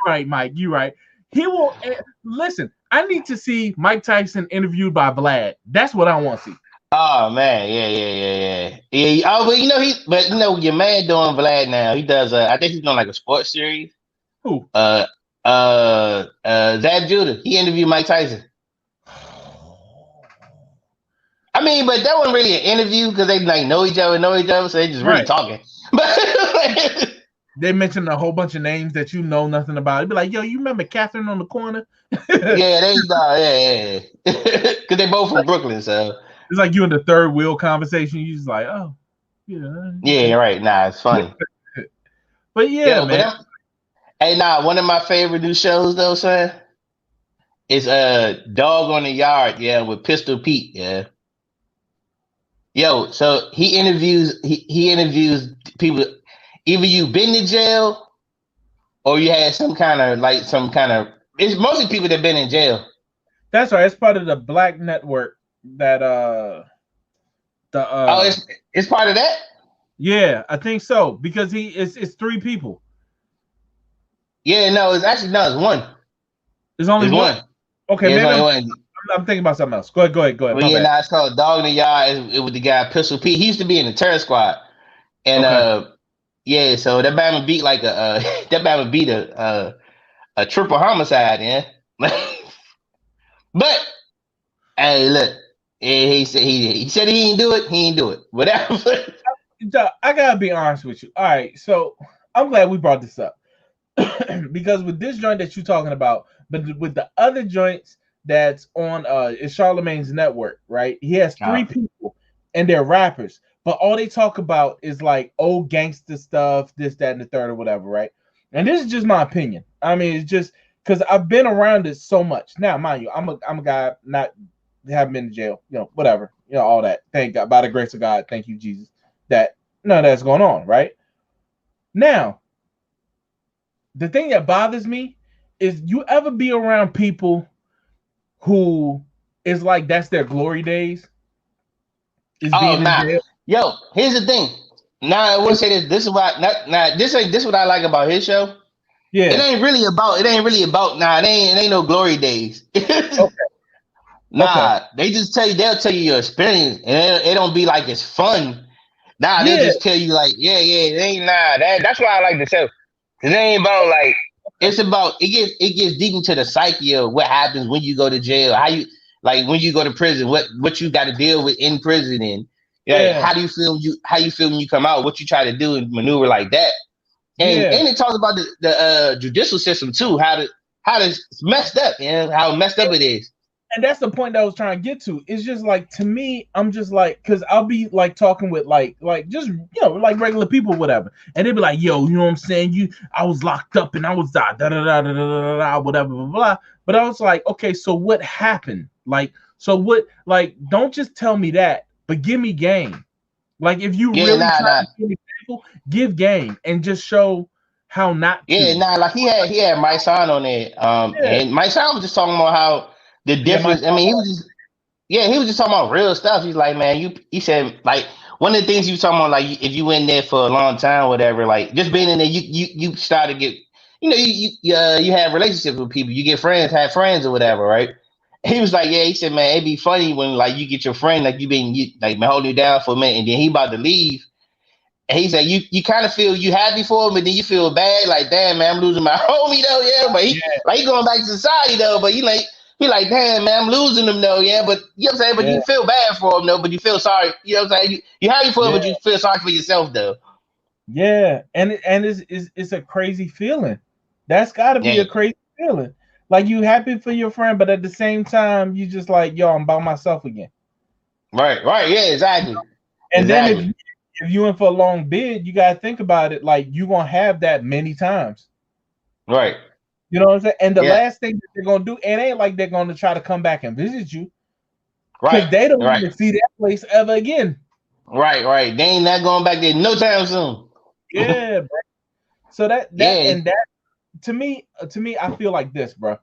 right, Mike. You're right. He will listen. I need to see Mike Tyson interviewed by Vlad. That's what I want to see.
Oh man, yeah. Oh, but your man doing Vlad now. He does. I think he's doing like a sports series.
Who?
Zab Judah. He interviewed Mike Tyson. I mean, but that wasn't really an interview because they like know each other, so they just really talking. But
they mentioned a whole bunch of names that you know nothing about. It'd be like, yo, you remember Catherine on the corner?
Yeah, because they both from Brooklyn, so
it's like you in the third wheel conversation. You just like, oh,
yeah, right. Nah, it's funny.
But yeah, man.
One of my favorite new shows though, son, is Dog on the Yard, with Pistol Pete, yeah. Yo, so he interviews people. Either you've been to jail, or you had some kind of. It's mostly people that been in jail.
That's right. It's part of the Black Network. That
it's part of that.
Yeah, I think so because it's 3 people.
Yeah, no, it's one.
It's only one. Okay,
maybe
only one. I'm thinking about something else. Go ahead.
Well, it's called Dog in the Yard. It was the guy Pistol Pete. He used to be in the Terror Squad, and so that Bama beat a triple homicide, yeah. But hey, look, he said he didn't do it. He didn't do it. Whatever.
I gotta be honest with you. All right, so I'm glad we brought this up because with this joint that you're talking about, but with the other joints that's on it's Charlemagne's network, right? He has 3 people and they're rappers, but all they talk about is like old gangster stuff, this, that, and the third, or whatever, right? And this is just my opinion. I mean, it's just because I've been around it so much. Now, mind you, I'm a guy not haven't been to jail, whatever, all that. Thank God, by the grace of God, thank you, Jesus, that none of that's going on, right? Now, the thing that bothers me is you ever be around people who is like that's their glory days.
Yo, here's the thing. Now I will say this. This is what this what I like about his show. Yeah, it ain't really about. It ain't no glory days. Okay. They just tell you. They'll tell you your experience, and it don't be like it's fun. They'll just tell you like, it ain't that's why I like the show. It ain't about like. It's about it gets deep into the psyche of what happens when you go to jail, how you like when you go to prison, what you got to deal with in prison, and how do you feel when you come out, what you try to do and maneuver like that, and it talks about the judicial system too, how it's messed up, how messed up it is.
And that's the point that I was trying to get to. It's just like, to me, I'm just like, because I'll be like talking with like just like regular people, whatever, and they'd be like, "Yo, you know what I'm saying? I was locked up and I was whatever, blah, blah." But I was like, okay, so what happened? Like, so what? Like, don't just tell me that, but give me game. Like, if you really try to give an example, give game and just show how not to.
Like he had Mike Son on there, and Mike Son was just talking about how. The difference, he was just talking about real stuff. He's like, man, he said, like, one of the things you talking about, like, if you in there for a long time, whatever, like, just being in there, you start to get, you have relationships with people, you get friends, have friends or whatever, right? He was like, he said, man, it'd be funny when, like, you get your friend, like, been holding you down for a minute, and then he about to leave. And he said, you kind of feel you happy for him, but then you feel bad, like, damn, man, I'm losing my homie, though, but he going back to society, though, but he he like, damn, man, I'm losing them though, yeah. But you know what I'm saying? But
Yeah,
you feel bad for him though, but you feel sorry. You know what I'm saying? You happy for him,
yeah,
but you feel sorry for yourself though.
yeah. And it's a crazy feeling. That's got to be
Yeah,
a crazy feeling. Like you happy for your friend, but at the same time, you just like, yo, I'm by myself again.
right, yeah, exactly,
And then
exactly,
if you in for a long bid, you gotta think about it. Like you gonna have that many times.
right,
You know what I'm saying? And the
yeah,
last thing that they're gonna do, it ain't like they're gonna try to come back and visit you
right,
because they don't
right,
want to see that place ever again.
right. They ain't not going back there no time soon.
Yeah, bro. So
Yeah,
that to me, I feel like this, bro.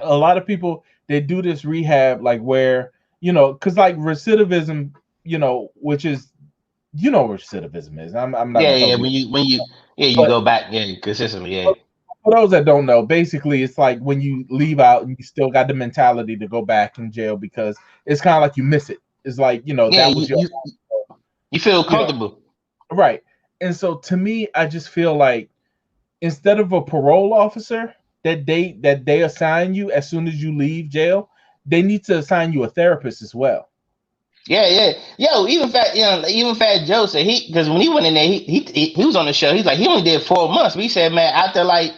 A lot of people they do this rehab like where because like recidivism, which is what recidivism is. I'm not gonna
yeah.
tell
When you yeah, you
but
go back, yeah, consistently, yeah,
for those that don't know, basically it's like when you leave out and you still got the mentality to go back in jail because it's kind of like you miss it. It's like
yeah.
that
You
was your
you you feel
you know
comfortable.
right. And so to me, I just feel like instead of a parole officer that they assign you as soon as you leave jail, they need to assign you a therapist as well.
Yeah. Yo, even Fat Joe said because when he went in there, he was on the show. He's like he only did 4 months. But he said, man, after like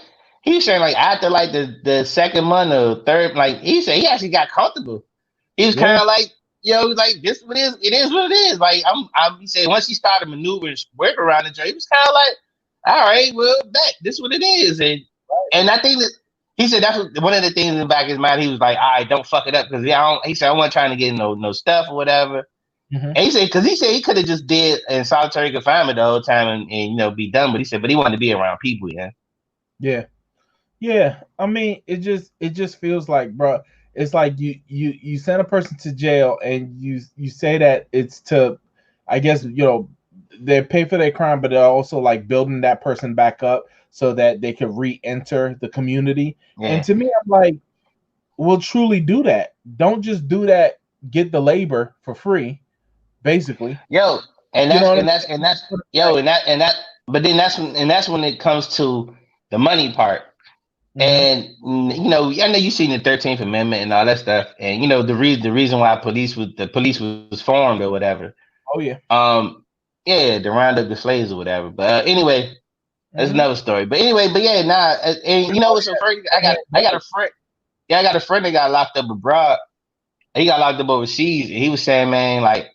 he was saying like after like the second month or third, like he said he actually got comfortable. He was kind
Yeah,
of like, like this what it is. It is what it is. Like he said once he started maneuvering, work around the joint, he was kind of like, all right, well, this what it is, and I think that he said that's one of the things in the back of his mind. He was like, all right, don't fuck it up because he said I wasn't trying to get no stuff or whatever.
hmm
And he said he could have just did in solitary confinement the whole time and be done. But he said, but he wanted to be around people, yeah.
yeah, yeah. I mean, it just feels like, bro. It's like you send a person to jail and you say that it's to, I guess they pay for their crime, but they're also like building that person back up so that they can re-enter the community. And
Yeah.
to me, I'm like, will truly do that. Don't just do that, get the labor for free, basically.
Yo, and
You know
that's
what I
and that's and that's
mean?
yo, but then that's when it comes to the money part.
Mm-hmm.
And I know you seen the 13th Amendment and all that stuff, and the reason why the police was formed or whatever.
Oh yeah.
Um, yeah, to round up the slaves or whatever. But anyway, that's
Mm-hmm.
another story. But anyway, but yeah, nah, and you know what's so funny? I got a friend. Yeah, I got a friend that got locked up abroad. He got locked up overseas, and he was saying, man, like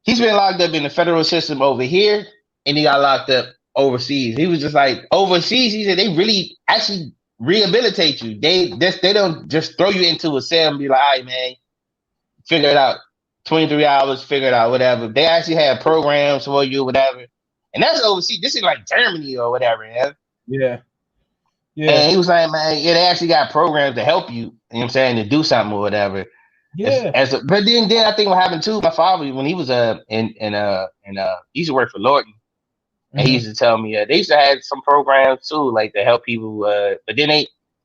he's been locked up in the federal system over here, and he got locked up overseas. He was just like overseas. He said they really actually rehabilitate you. They don't just throw you into a cell and be like, all right, man, figure it out. 23 hours, figure it out, whatever. They actually have programs for you, whatever. And that's overseas. This is like Germany or whatever, yeah.
Yeah. Yeah.
And he was like, man, yeah, they actually got programs to help you, you know what I'm saying, to do something or whatever.
Yeah.
But then I think what happened too, my father, when he was he used to work for Lorton, and he
Mm-hmm.
used to tell me they used to have some programs too, like to help people. But then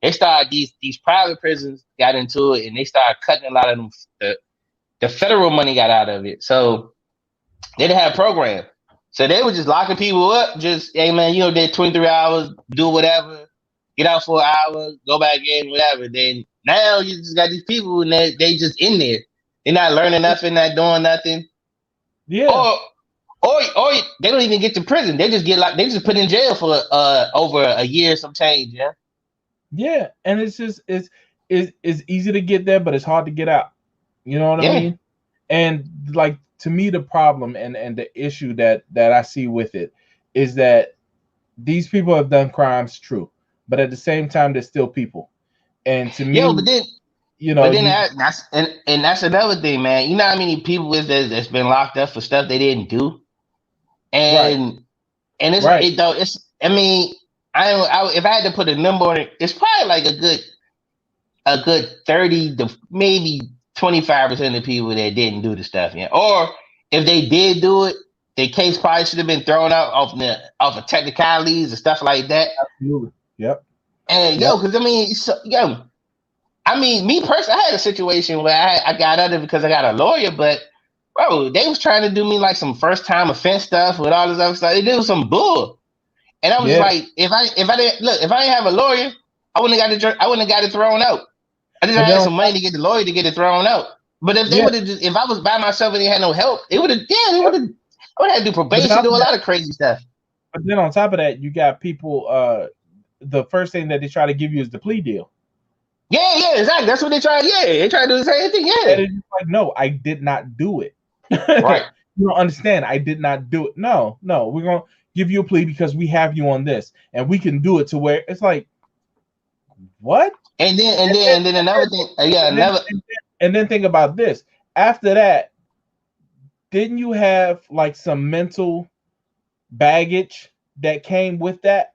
they started these private prisons got into it, and they started cutting a lot of them. The federal money got out of it, so they didn't have a program. So they were just locking people up. Just hey man, did 23 hours, do whatever, get out for an hour, go back in, whatever. Then now you just got these people and they just in there. They're not learning nothing, not doing nothing,
Yeah.
or or they don't even get to prison. They just get like they just put in jail for over a year some change. Yeah,
Yeah. And it's just it's easy to get there, but it's hard to get out. You know what I
yeah,
mean? And like to me, the problem and the issue that I see with it is that these people have done crimes, true, but at the same time, they're still people. And to
yo.
me,
But then
you
that's another thing, man. You know how many people that's been locked up for stuff they didn't do,
right,
and it's
right,
it though it's I mean if I had to put a number on it, it's probably like a good 30 to maybe 25% of people that didn't do the stuff, yeah. Or if they did do it, their case probably should have been thrown out off of technicalities and stuff like that.
absolutely, yep,
And
yep,
because I mean, I mean, me personally, I had a situation where I got out of it because I got a lawyer, but bro, they was trying to do me like some first time offense stuff with all this other stuff. They did some bull, and I was
yeah.
like, if I didn't have a lawyer, I wouldn't have got it thrown out. I just had some money to get the lawyer to get it thrown out. But if they would have, if I was by myself and they had no help, it would have. Yeah, they would have. I would have to do probation, do a lot of crazy stuff.
But then on top of that, you got people. The first thing that they try to give you is the plea deal.
Yeah, exactly. That's what they try. Yeah, they try to do the same thing. Yeah,
and it's like, no, I did not do it.
Right.
You don't understand. I did not do it. No, we're gonna give you a plea because we have you on this, and we can do it to where it's like, what?
And then another thing.
And then think about this. After that, didn't you have like some mental baggage that came with that?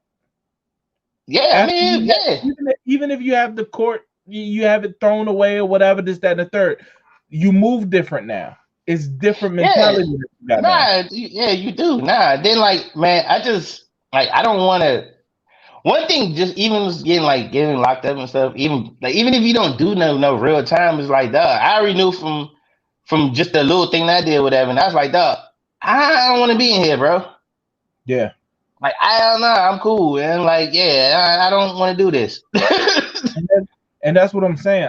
Yeah, yeah.
Even if you have the court, you have it thrown away or whatever, this, that, and the third, you move different now. It's different mentality.
Yeah, you do. Then like, man, I just like I don't want to. One thing, just even getting locked up and stuff, even if you don't do no real time, it's like, dog, I already knew from just the little thing that I did, whatever, and I was like, dog, I don't want to be in here, bro.
Yeah.
Like, I don't know, I'm cool, and like, yeah, I don't want to do this.
and that's what I'm saying.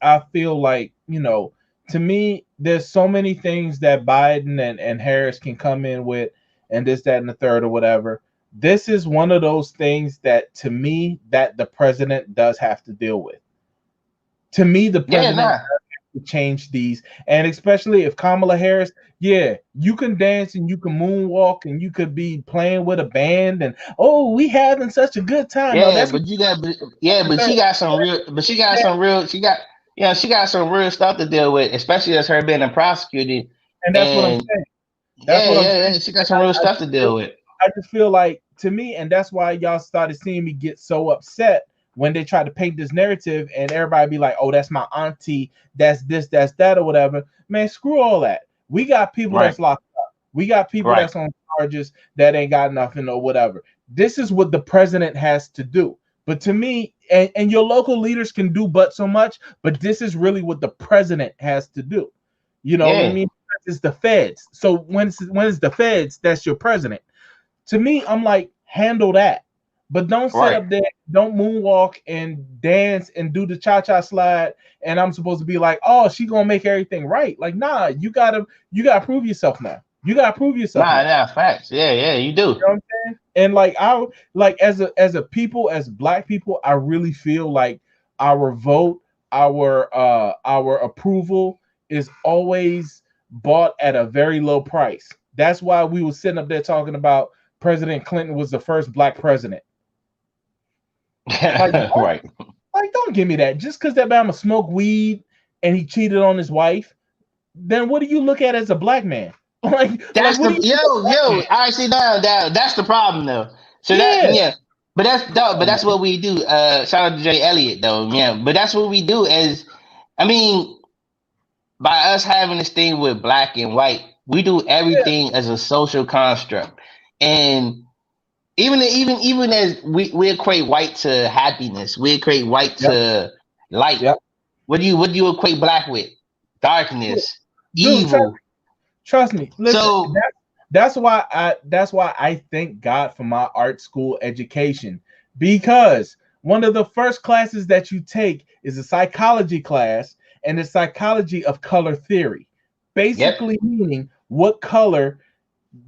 I feel like, to me, there's so many things that Biden and Harris can come in with, and this, that, and the third, or whatever. This is one of those things that, to me, that the president does have to deal with. To me, the president has to change these, and especially if Kamala Harris, you can dance and you can moonwalk and you could be playing with a band and we having such a good time.
Yeah, but she got some real stuff to deal with, especially as her being prosecuted.
And that's what I'm saying.
She got some real stuff to deal with.
I just feel like, to me, and that's why y'all started seeing me get so upset when they try to paint this narrative and everybody be like, oh, that's my auntie, that's this, that's that, or whatever. Man, screw all that. We got people that's locked up. We got people that's on charges that ain't got nothing or whatever. This is what the president has to do. But to me, and your local leaders can do but so much, but this is really what the president has to do. You know what I mean? It's the feds. So when it's the feds, that's your president. To me, I'm like, handle that. But don't sit up there, don't moonwalk and dance and do the cha-cha slide. And I'm supposed to be like, oh, she gonna make everything right. Like, nah, you gotta prove yourself now. You gotta prove yourself.
Facts. Yeah, you do.
You know what I'm saying? And like as a people, as Black people, I really feel like our vote, our approval is always bought at a very low price. That's why we were sitting up there talking about President Clinton was the first Black president. Like, like, don't give me that. Just because that man smoked weed and he cheated on his wife, then what do you look at as a Black man? Like,
that's I see now. That's the problem though. So but that's what we do. Shout out to Jay Elliott though. Yeah, but that's what we do. By us having this thing with Black and white, we do everything as a social construct. And even as we equate white to happiness, we equate white to light.
Yep.
What do you equate Black with? Darkness, evil.
Trust me. Listen, so that's why I thank God for my art school education, because one of the first classes that you take is a psychology class, and the psychology of color theory, basically meaning what color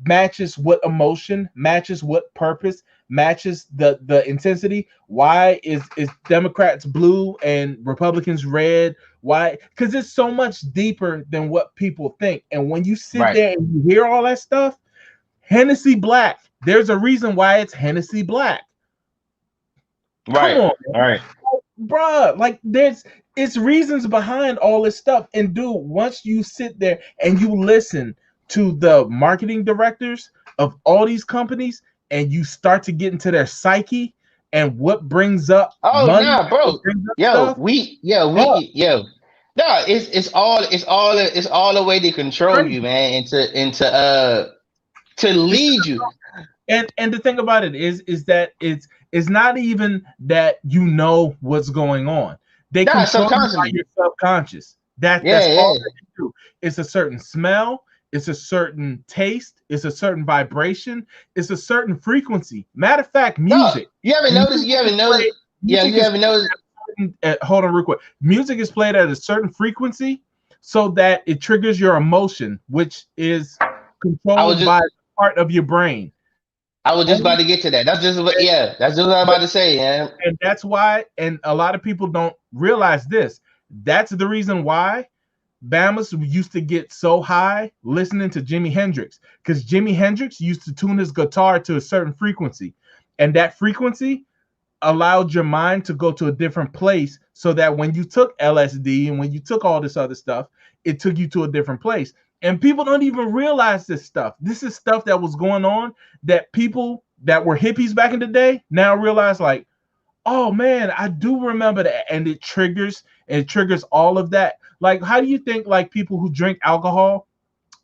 matches what emotion, matches what purpose, matches the intensity. Why is Democrats blue and Republicans red? Why? Because it's so much deeper than what people think. And when you sit there and you hear all that stuff, Hennessy Black, there's a reason why it's Hennessy Black.
Come on, all right,
bruh. Like, it's reasons behind all this stuff. And dude, once you sit there and you listen to the marketing directors of all these companies, and you start to get into their psyche and what brings up money,
bro. No, it's all a way to control you, man, and to lead you.
And the thing about it is that it's not even that you know what's going on. They control you by your subconscious. That's all they do. It's a certain smell. It's a certain taste. It's a certain vibration. It's a certain frequency. Matter of fact, music.
You ever noticed?
hold on real quick. Music is played at a certain frequency so that it triggers your emotion, which is controlled by part of your brain.
I was just about to get to that. That's just what, that's just what I was about to say, man.
And that's why, and a lot of people don't realize this. That's the reason why Bama's used to get so high listening to Jimi Hendrix, because Jimi Hendrix used to tune his guitar to a certain frequency, and that frequency allowed your mind to go to a different place, so that when you took LSD and when you took all this other stuff, it took you to a different place. And people don't even realize this stuff. This is stuff that was going on that people that were hippies back in the day now realize, like, oh man, I do remember that. And it triggers all of that. Like, how do you think like people who drink alcohol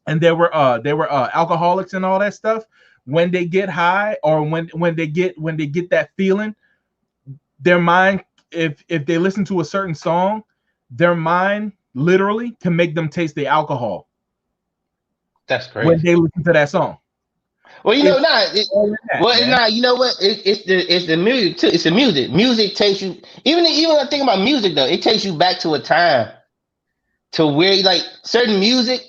and they were alcoholics and all that stuff, when they get high or when they get that feeling, their mind, if they listen to a certain song, their mind literally can make them taste the alcohol.
That's crazy.
When they listen to that song.
Well, you know, you know what? It's the music too. It's the music. Music takes you, even when I think about music though, it takes you back to a time to where, like, certain music,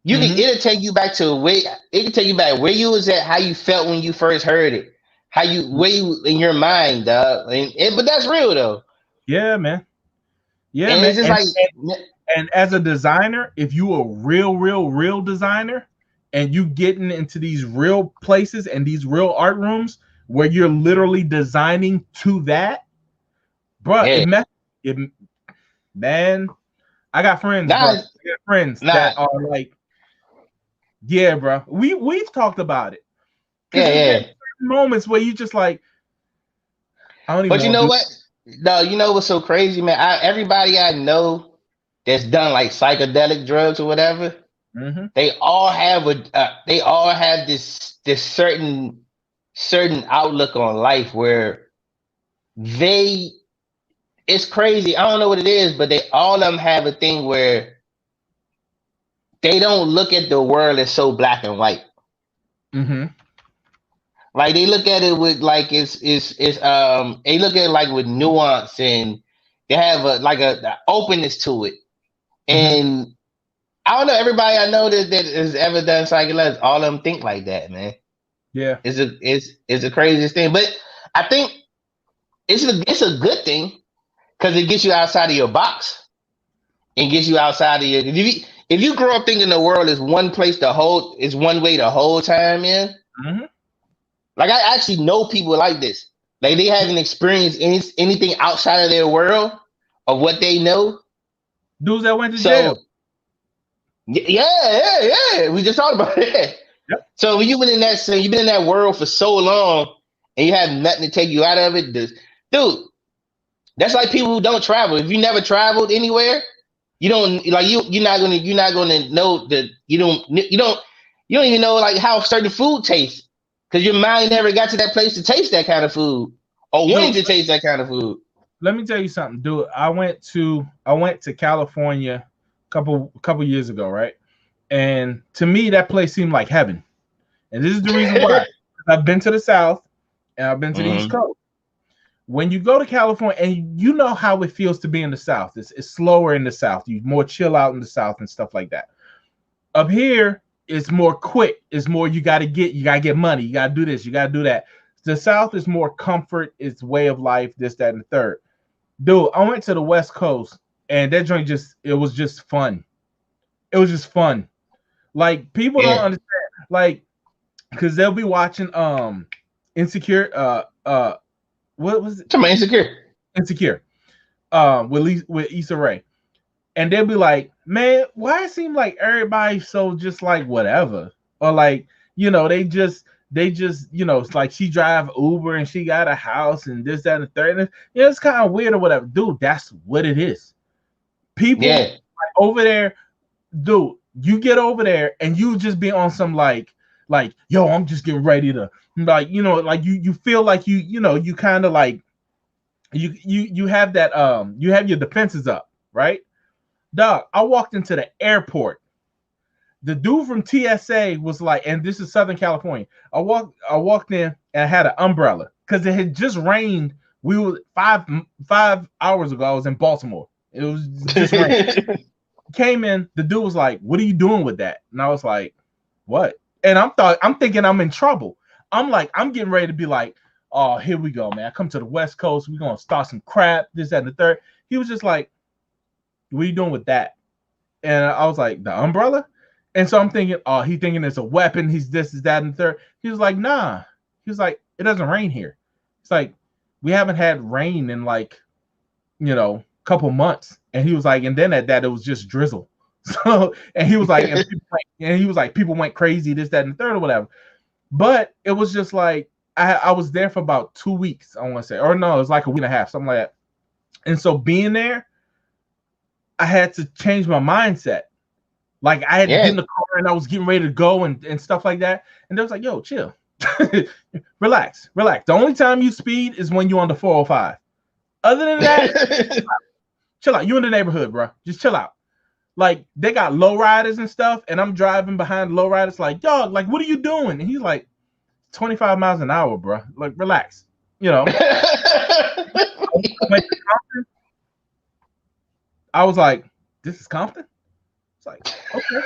it'll take you back to it can take you back where you was at, how you felt when you first heard it, where you in your mind, dog. But that's real though.
Yeah, man. Yeah, and man. It's just and as a designer, if you a real designer, and you getting into these real places and these real art rooms where you're literally designing to that, bro, man, I got friends, that are like, yeah, bro. We've talked about it.
Yeah.
Moments where you just like, I don't even.
But you know what? No, you know what's so crazy, man? Everybody I know that's done like psychedelic drugs or whatever, they all have this certain outlook on life where it's crazy. I don't know what it is, but all of them have a thing where they don't look at the world as so black and white. Like they look at it with like they look at it like with nuance, and they have a openness to it. And I don't know, everybody I know that has ever done psychedelics, all of them think like that, man.
Yeah.
It's the craziest thing. But I think it's a good thing, because it gets you outside of your box and gets you outside of your, if you grow up thinking the world is one place is one way the whole time, man. Like, I actually know people like this. Like, they haven't experienced anything outside of their world of what they know.
Dudes that went to jail.
Yeah. We just talked about it.
Yep.
So when you've been in that world for so long and you have nothing to take you out of it, dude, that's like people who don't travel. If you never traveled anywhere, you don't like you're not gonna know that you don't even know like how certain food tastes, because your mind never got to that place to taste that kind of food or wanting to taste that kind of food.
Let me tell you something, dude. I went to California a couple years ago, right? And to me, that place seemed like heaven. And this is the reason why. I've been to the South and I've been to the East Coast. When you go to California, and you know how it feels to be in the South, it's slower in the South. You more chill out in the South and stuff like that. Up here, it's more quick. It's more you gotta get money. You gotta do this. You gotta do that. The South is more comfort. It's way of life. This, that, and the third. Dude, I went to the West Coast, and that joint it was just fun. It was just fun. Like, people don't understand, like, because they'll be watching Insecure. What was it? Insecure. With Issa Rae, and they'll be like, man, why it seem like everybody's so just like whatever, or like, you know, they just it's like she drive Uber and she got a house and this, that, and the third. And it's kind of weird or whatever. Dude, that's what it is. People like, over there, dude, you get over there and you just be on some like, yo, I'm just getting ready to, like, you know, like you feel like you kind of like you have that you have your defenses up, right? Dog, I walked into the airport. The dude from TSA was like, and this is Southern California. I walked in and I had an umbrella because it had just rained We were 5 hours ago. I was in Baltimore. It was just rain. Came in. The dude was like, "What are you doing with that?" And I was like, "What?" And I'm thinking I'm in trouble. I'm getting ready to be like, "Oh, here we go, man. I come to the West Coast. We're gonna start some crap. This, that, and the third." He was just like, "What are you doing with that?" And I was like, "The umbrella." And so I'm thinking, "Oh, he thinking it's a weapon. He's this, is that, and the third." He was like, "Nah." He was like, "It doesn't rain here." It's like, we haven't had rain in like, couple months. And he was like, and then at that, it was just drizzle. So, and he was like, people went crazy, this, that, and the third, or whatever. But it was just like, I was there for about 2 weeks, I want to say, or no, it was like a week and a half, something like that. And so being there, I had to change my mindset. Like, I had to get in the car and I was getting ready to go and stuff like that. And they was like, "Yo, chill, relax. The only time you speed is when you're on the 405. Other than that, chill out. You in the neighborhood, bro. Just chill out." Like, they got low riders and stuff, and I'm driving behind low riders like, "Dog, like, what are you doing?" And he's like, 25 miles an hour, bro. Like, relax. I was like, "This is Compton?" It's like, okay.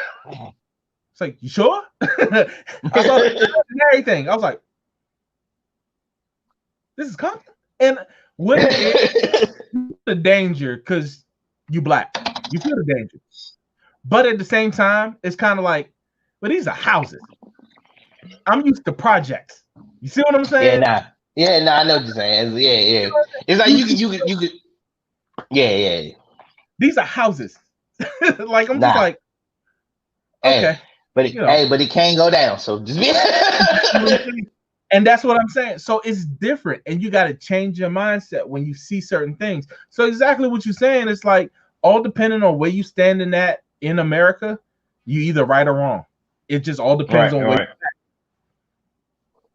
It's like, "You sure?" I saw everything. I was like, "This is Compton?" And what is the danger? Because you black. You feel the danger. But at the same time, it's kind of like, but these are houses. I'm used to projects. You see what I'm saying?
I know what you're saying. Yeah. It's like you could. Yeah.
These are houses. Like, I'm just like, okay.
But it can't go down. So just be.
And that's what I'm saying. So it's different, and you got to change your mindset when you see certain things. So exactly what you're saying. It's like, all depending on where you standing at in America, you either right or wrong. It just all depends on where you're at.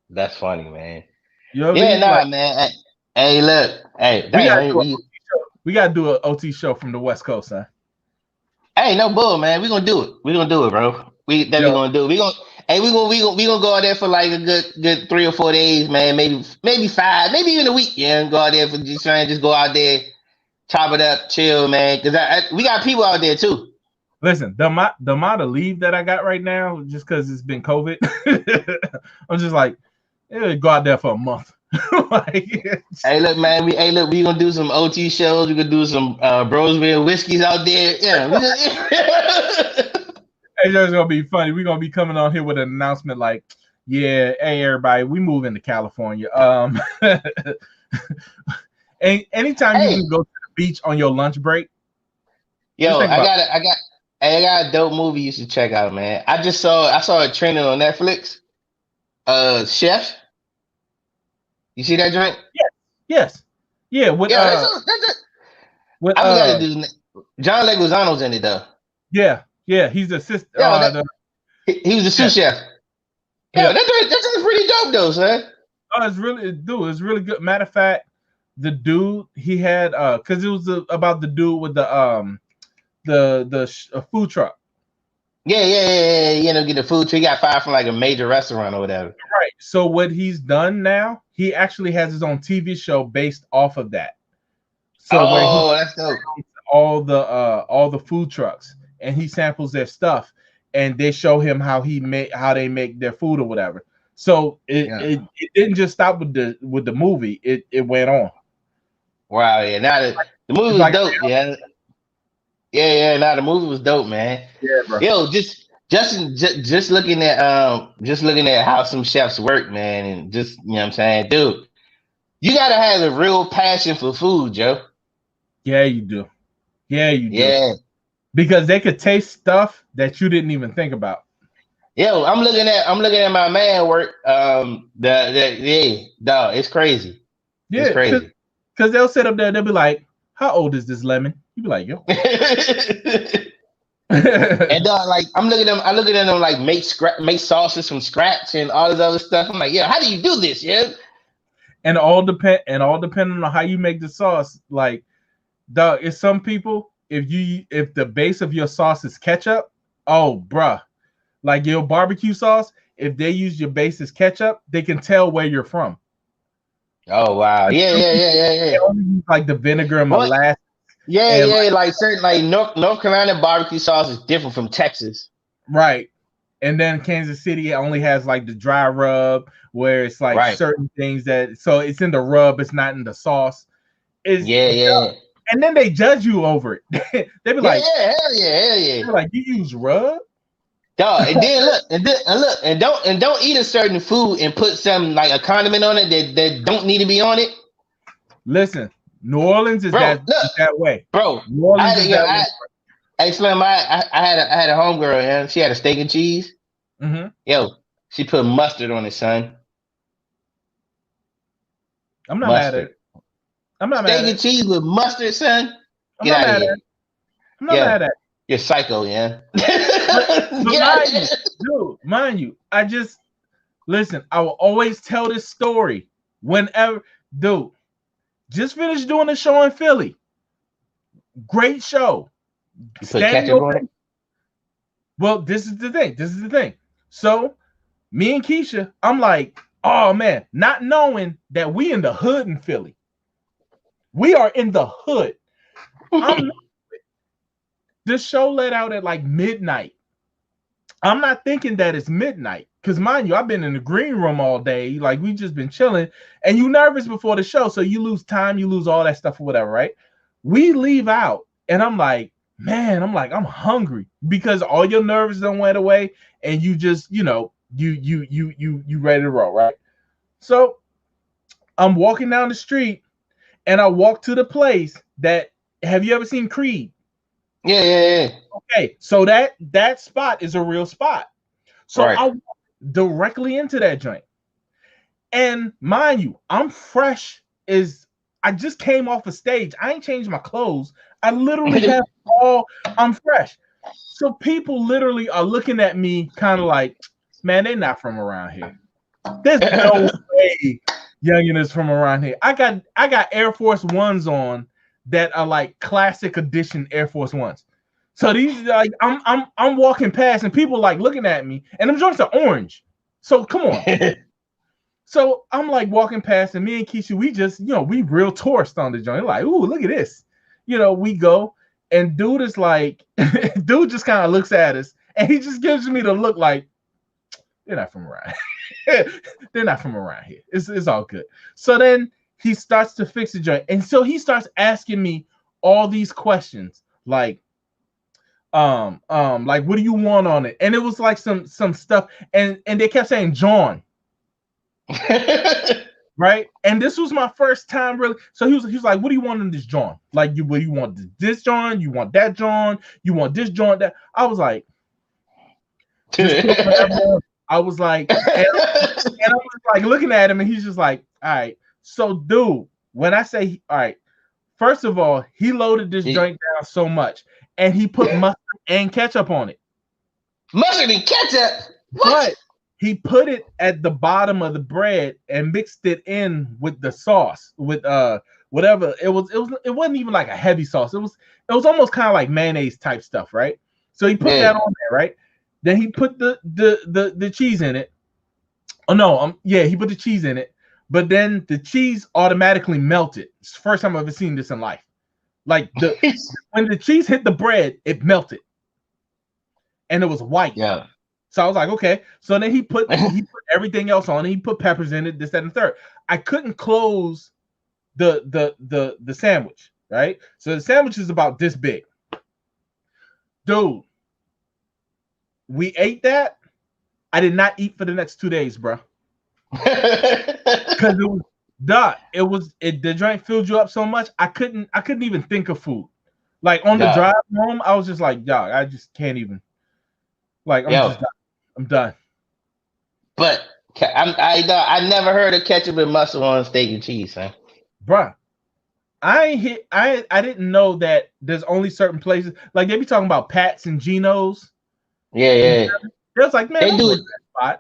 That's funny, man.
You know what I mean?
Man. Hey, look. Hey,
we gotta do an OT show from the West Coast, huh?
Hey, no bull, man. We're gonna do it. We're gonna do it, bro. We gonna do it. We gonna go out there for like a good 3 or 4 days, man. Maybe 5, maybe even a week. Yeah, and go out there for just go out there, chop it up, chill, man. Because we got people out there too.
Listen, the amount of leave that I got right now, just because it's been COVID, I'm just like, go out there for a month.
Hey, look, man. We gonna do some OT shows. We gonna do some Brosville whiskeys out there. Yeah.
It's just gonna be funny. We're gonna be coming on here with an announcement like, "Yeah, hey everybody, we moving to California." And anytime you can go to the beach on your lunch break.
Yo, I got a dope movie you should check out, man. I saw it trending on Netflix. Chef. You see that joint?
Yes. Yeah. With
I forgot to do. John Leguizamo's in it though.
Yeah. He's the assistant.
He was the sous chef. Yeah, that's pretty dope though, son.
Oh, it's really good. Matter of fact, the dude he had, because it was about the dude with the food truck.
Yeah. Get the food. So he got fired from like a major restaurant or whatever.
Right. So what he's done now, he actually has his own TV show based off of that. So
that's dope.
All the food trucks, and he samples their stuff, and they show him how they make their food or whatever. So it didn't just stop with the movie. It went on.
Wow. Yeah. Now the movie was dope. Yeah. Yeah. Now the movie was dope, man.
Yeah, bro.
Yo, just looking at how some chefs work, man, and just, you know what I'm saying, dude, you gotta have a real passion for food, Joe.
Yeah, you do.
Yeah.
Because they could taste stuff that you didn't even think about.
Yo, I'm looking at my man work. It's crazy.
Yeah,
it's crazy.
Because they'll sit up there, they'll be like, "How old is this lemon?" You be like, "Yo."
And like I look at them like make sauces from scratch and all this other stuff. I'm like, yeah, how do you do this? Yeah.
And all depending on how you make the sauce. Like, it's some people, if the base of your sauce is ketchup, oh bruh. Like your barbecue sauce, if they use your base as ketchup, they can tell where you're from.
Oh wow. Yeah.
They only use like the vinegar and
What?
molasses.
Yeah,
And
like certain like North Carolina barbecue sauce is different from Texas.
right. And then Kansas City only has like the dry rub where it's like
Right.
certain things that so it's in the rub, it's not in the sauce. Is
Yeah.
and then they judge you over it. They be like,
Hell yeah.
they're like, you use rub?
Dog, and then look, and don't eat a certain food and put some like a condiment on it that don't need to be on it.
Listen, New Orleans is
Bro, look,
that way.
bro.
New Orleans is that way.
I Slim, I had a homegirl, and she had a steak and cheese.
Mm-hmm.
Yo, she put mustard on it, son.
I'm not mad at it. I'm not mad at it.
Steak and cheese with mustard, son.
Get out of here. I'm not mad at it.
You're psycho, yeah.
Mind you, I just listen. I will always tell this story whenever, dude. Just finished doing a show in Philly. Great show.
You put ketchup on it?
Well, this is the thing. So, me and Keyshia, I'm like, oh man, not knowing that we in the hood in Philly. We are in the hood. The show let out at like midnight. I'm not thinking that it's midnight because, mind you, I've been in the green room all day. Like, we just been chilling, and you nervous before the show, so you lose time, you lose all that stuff or whatever, right? We leave out, and I'm like, man, I'm hungry because all your nerves done went away, and you just, you ready to roll, right? So I'm walking down the street, and I walk to the place that. Have you ever seen Creed?
Yeah.
Okay, so that spot is a real spot. So I walk directly into that joint. And mind you, I'm fresh as I just came off a stage. I ain't changed my clothes. I literally have I'm fresh. So people literally are looking at me kind of like, man, they're not from around here. There's no way youngin is from around here. I got Air Force Ones on that are like classic edition Air Force Ones. So these like I'm walking past and people like looking at me, and them joints are orange. So come on. So I'm like walking past, and me and Keyshia, we just, we real tourist on the joint. Like, ooh, look at this. We go, and dude is like, dude just kind of looks at us, and he just gives me the look like, they're not from around here. They're not from around here. It's all good. So then he starts to fix the joint. And so he starts asking me all these questions, like what do you want on it? And it was like some stuff, and they kept saying John. Right? And this was my first time really. So he was like, what do you want in this John? Like, what do you want this John? You want that John? You want this John? That I was like, just put whatever on. I was like, and I was like looking at him, and he's just like, all right. So, dude, when I say, all right, first of all, he loaded this joint down so much, and he put mustard and ketchup on it.
Mustard and ketchup?
What? But he put it at the bottom of the bread and mixed it in with the sauce, with whatever. It wasn't even like a heavy sauce. It was almost kind of like mayonnaise type stuff, right? So he put that on there, right? Then he put the cheese in it. Oh no, he put the cheese in it, but then the cheese automatically melted. It's the first time I've ever seen this in life. Like when the cheese hit the bread, it melted, and it was white.
Yeah.
So I was like, okay. So then he put everything else on it. He put peppers in it, this, that, and the third. I couldn't close the sandwich, right? So the sandwich is about this big, dude. We ate that. I did not eat for the next 2 days, bro. Because the joint filled you up so much. I couldn't even think of food. Like on the drive home, I was just like, dog, I just can't even. Like I'm done.
But I never heard of ketchup and mustard on steak and cheese, man.
Bruh. I didn't know that there's only certain places. Like they be talking about Pat's and Geno's.
Yeah.
It was like, man,
they do it.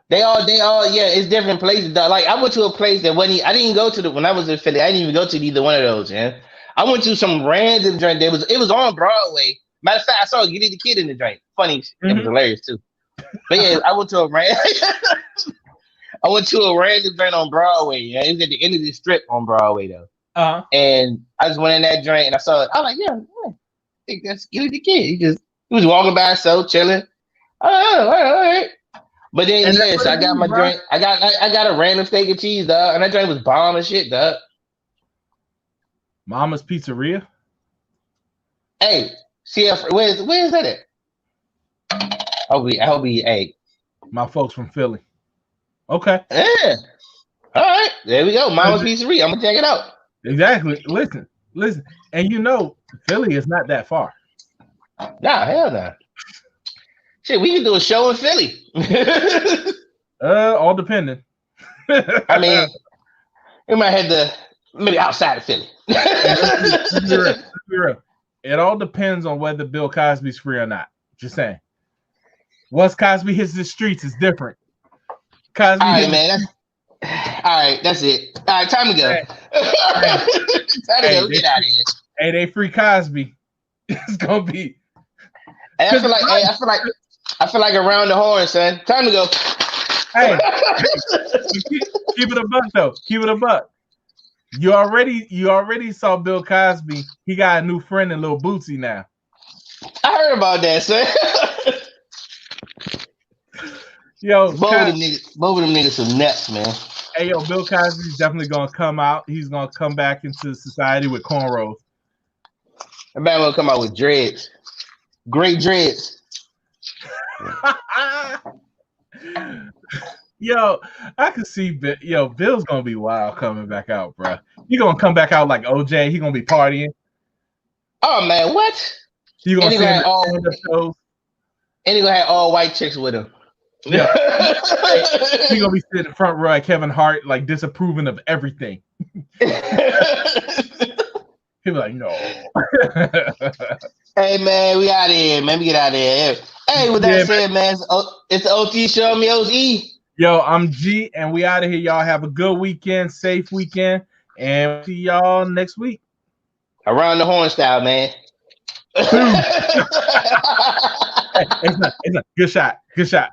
They all, it's different places. Like I went to a place that I didn't go to when I was in Philly. I didn't even go to either one of those, man. I went to some random drink. It was on Broadway. Matter of fact, I saw Getty the Kid in the drink. Funny, It was hilarious too. But yeah, I went to a I went to a random joint on Broadway. Yeah, it was at the end of the strip on Broadway though. And I just went in that joint and I saw it. I was like, yeah, I think that's Skilly the Kid. He was walking by himself, chilling. Oh, all right. But then so I got my drink. I got a random steak and cheese, dog, and that drink was bomb and shit, dog.
Mama's Pizzeria.
Hey, CF, where is that at? I'll be. Hey,
my folks from Philly. Okay.
Yeah. All right. There we go. Mama's Pizzeria. I'm gonna check it out.
Exactly. Listen. And Philly is not that far.
Nah, hell nah. Shit, we can do a show in Philly.
All depending.
I mean, we might have to maybe outside of Philly.
Let's be real. It all depends on whether Bill Cosby's free or not. Just saying. Once Cosby hits the streets, it's different. Cosby.
All right, man. All right, that's it. All right, time to go. Time to go. Get out of here.
Hey, they free Cosby. It's gonna be.
Hey, I feel like around the horn, son. Time to go.
Hey, keep it a buck though. Keep it a buck. You already saw Bill Cosby. He got a new friend in Lil Bootsy now.
I heard about that, son.
Yo,
both of them niggas some nuts, man.
Hey, yo, Bill Cosby's definitely gonna come out. He's gonna come back into society with cornrows.
That man will come out with dreads. Great dreads.
Yo, I can see Bill's gonna be wild coming back out, bro. He gonna come back out like OJ. He gonna be partying.
Oh man, what?
He gonna
have all white chicks with him.
Yeah. He gonna be sitting in the front row at Kevin Hart, like disapproving of everything. He'll be like, no.
Hey man, we out of here, man. We get out of here. Hey, with that said, man, it's the OT show. Me OZ.
Yo, I'm G, and we out of here. Y'all have a good weekend, safe weekend, and see y'all next week.
Around the horn style, man.
Hey, it's not. Good shot.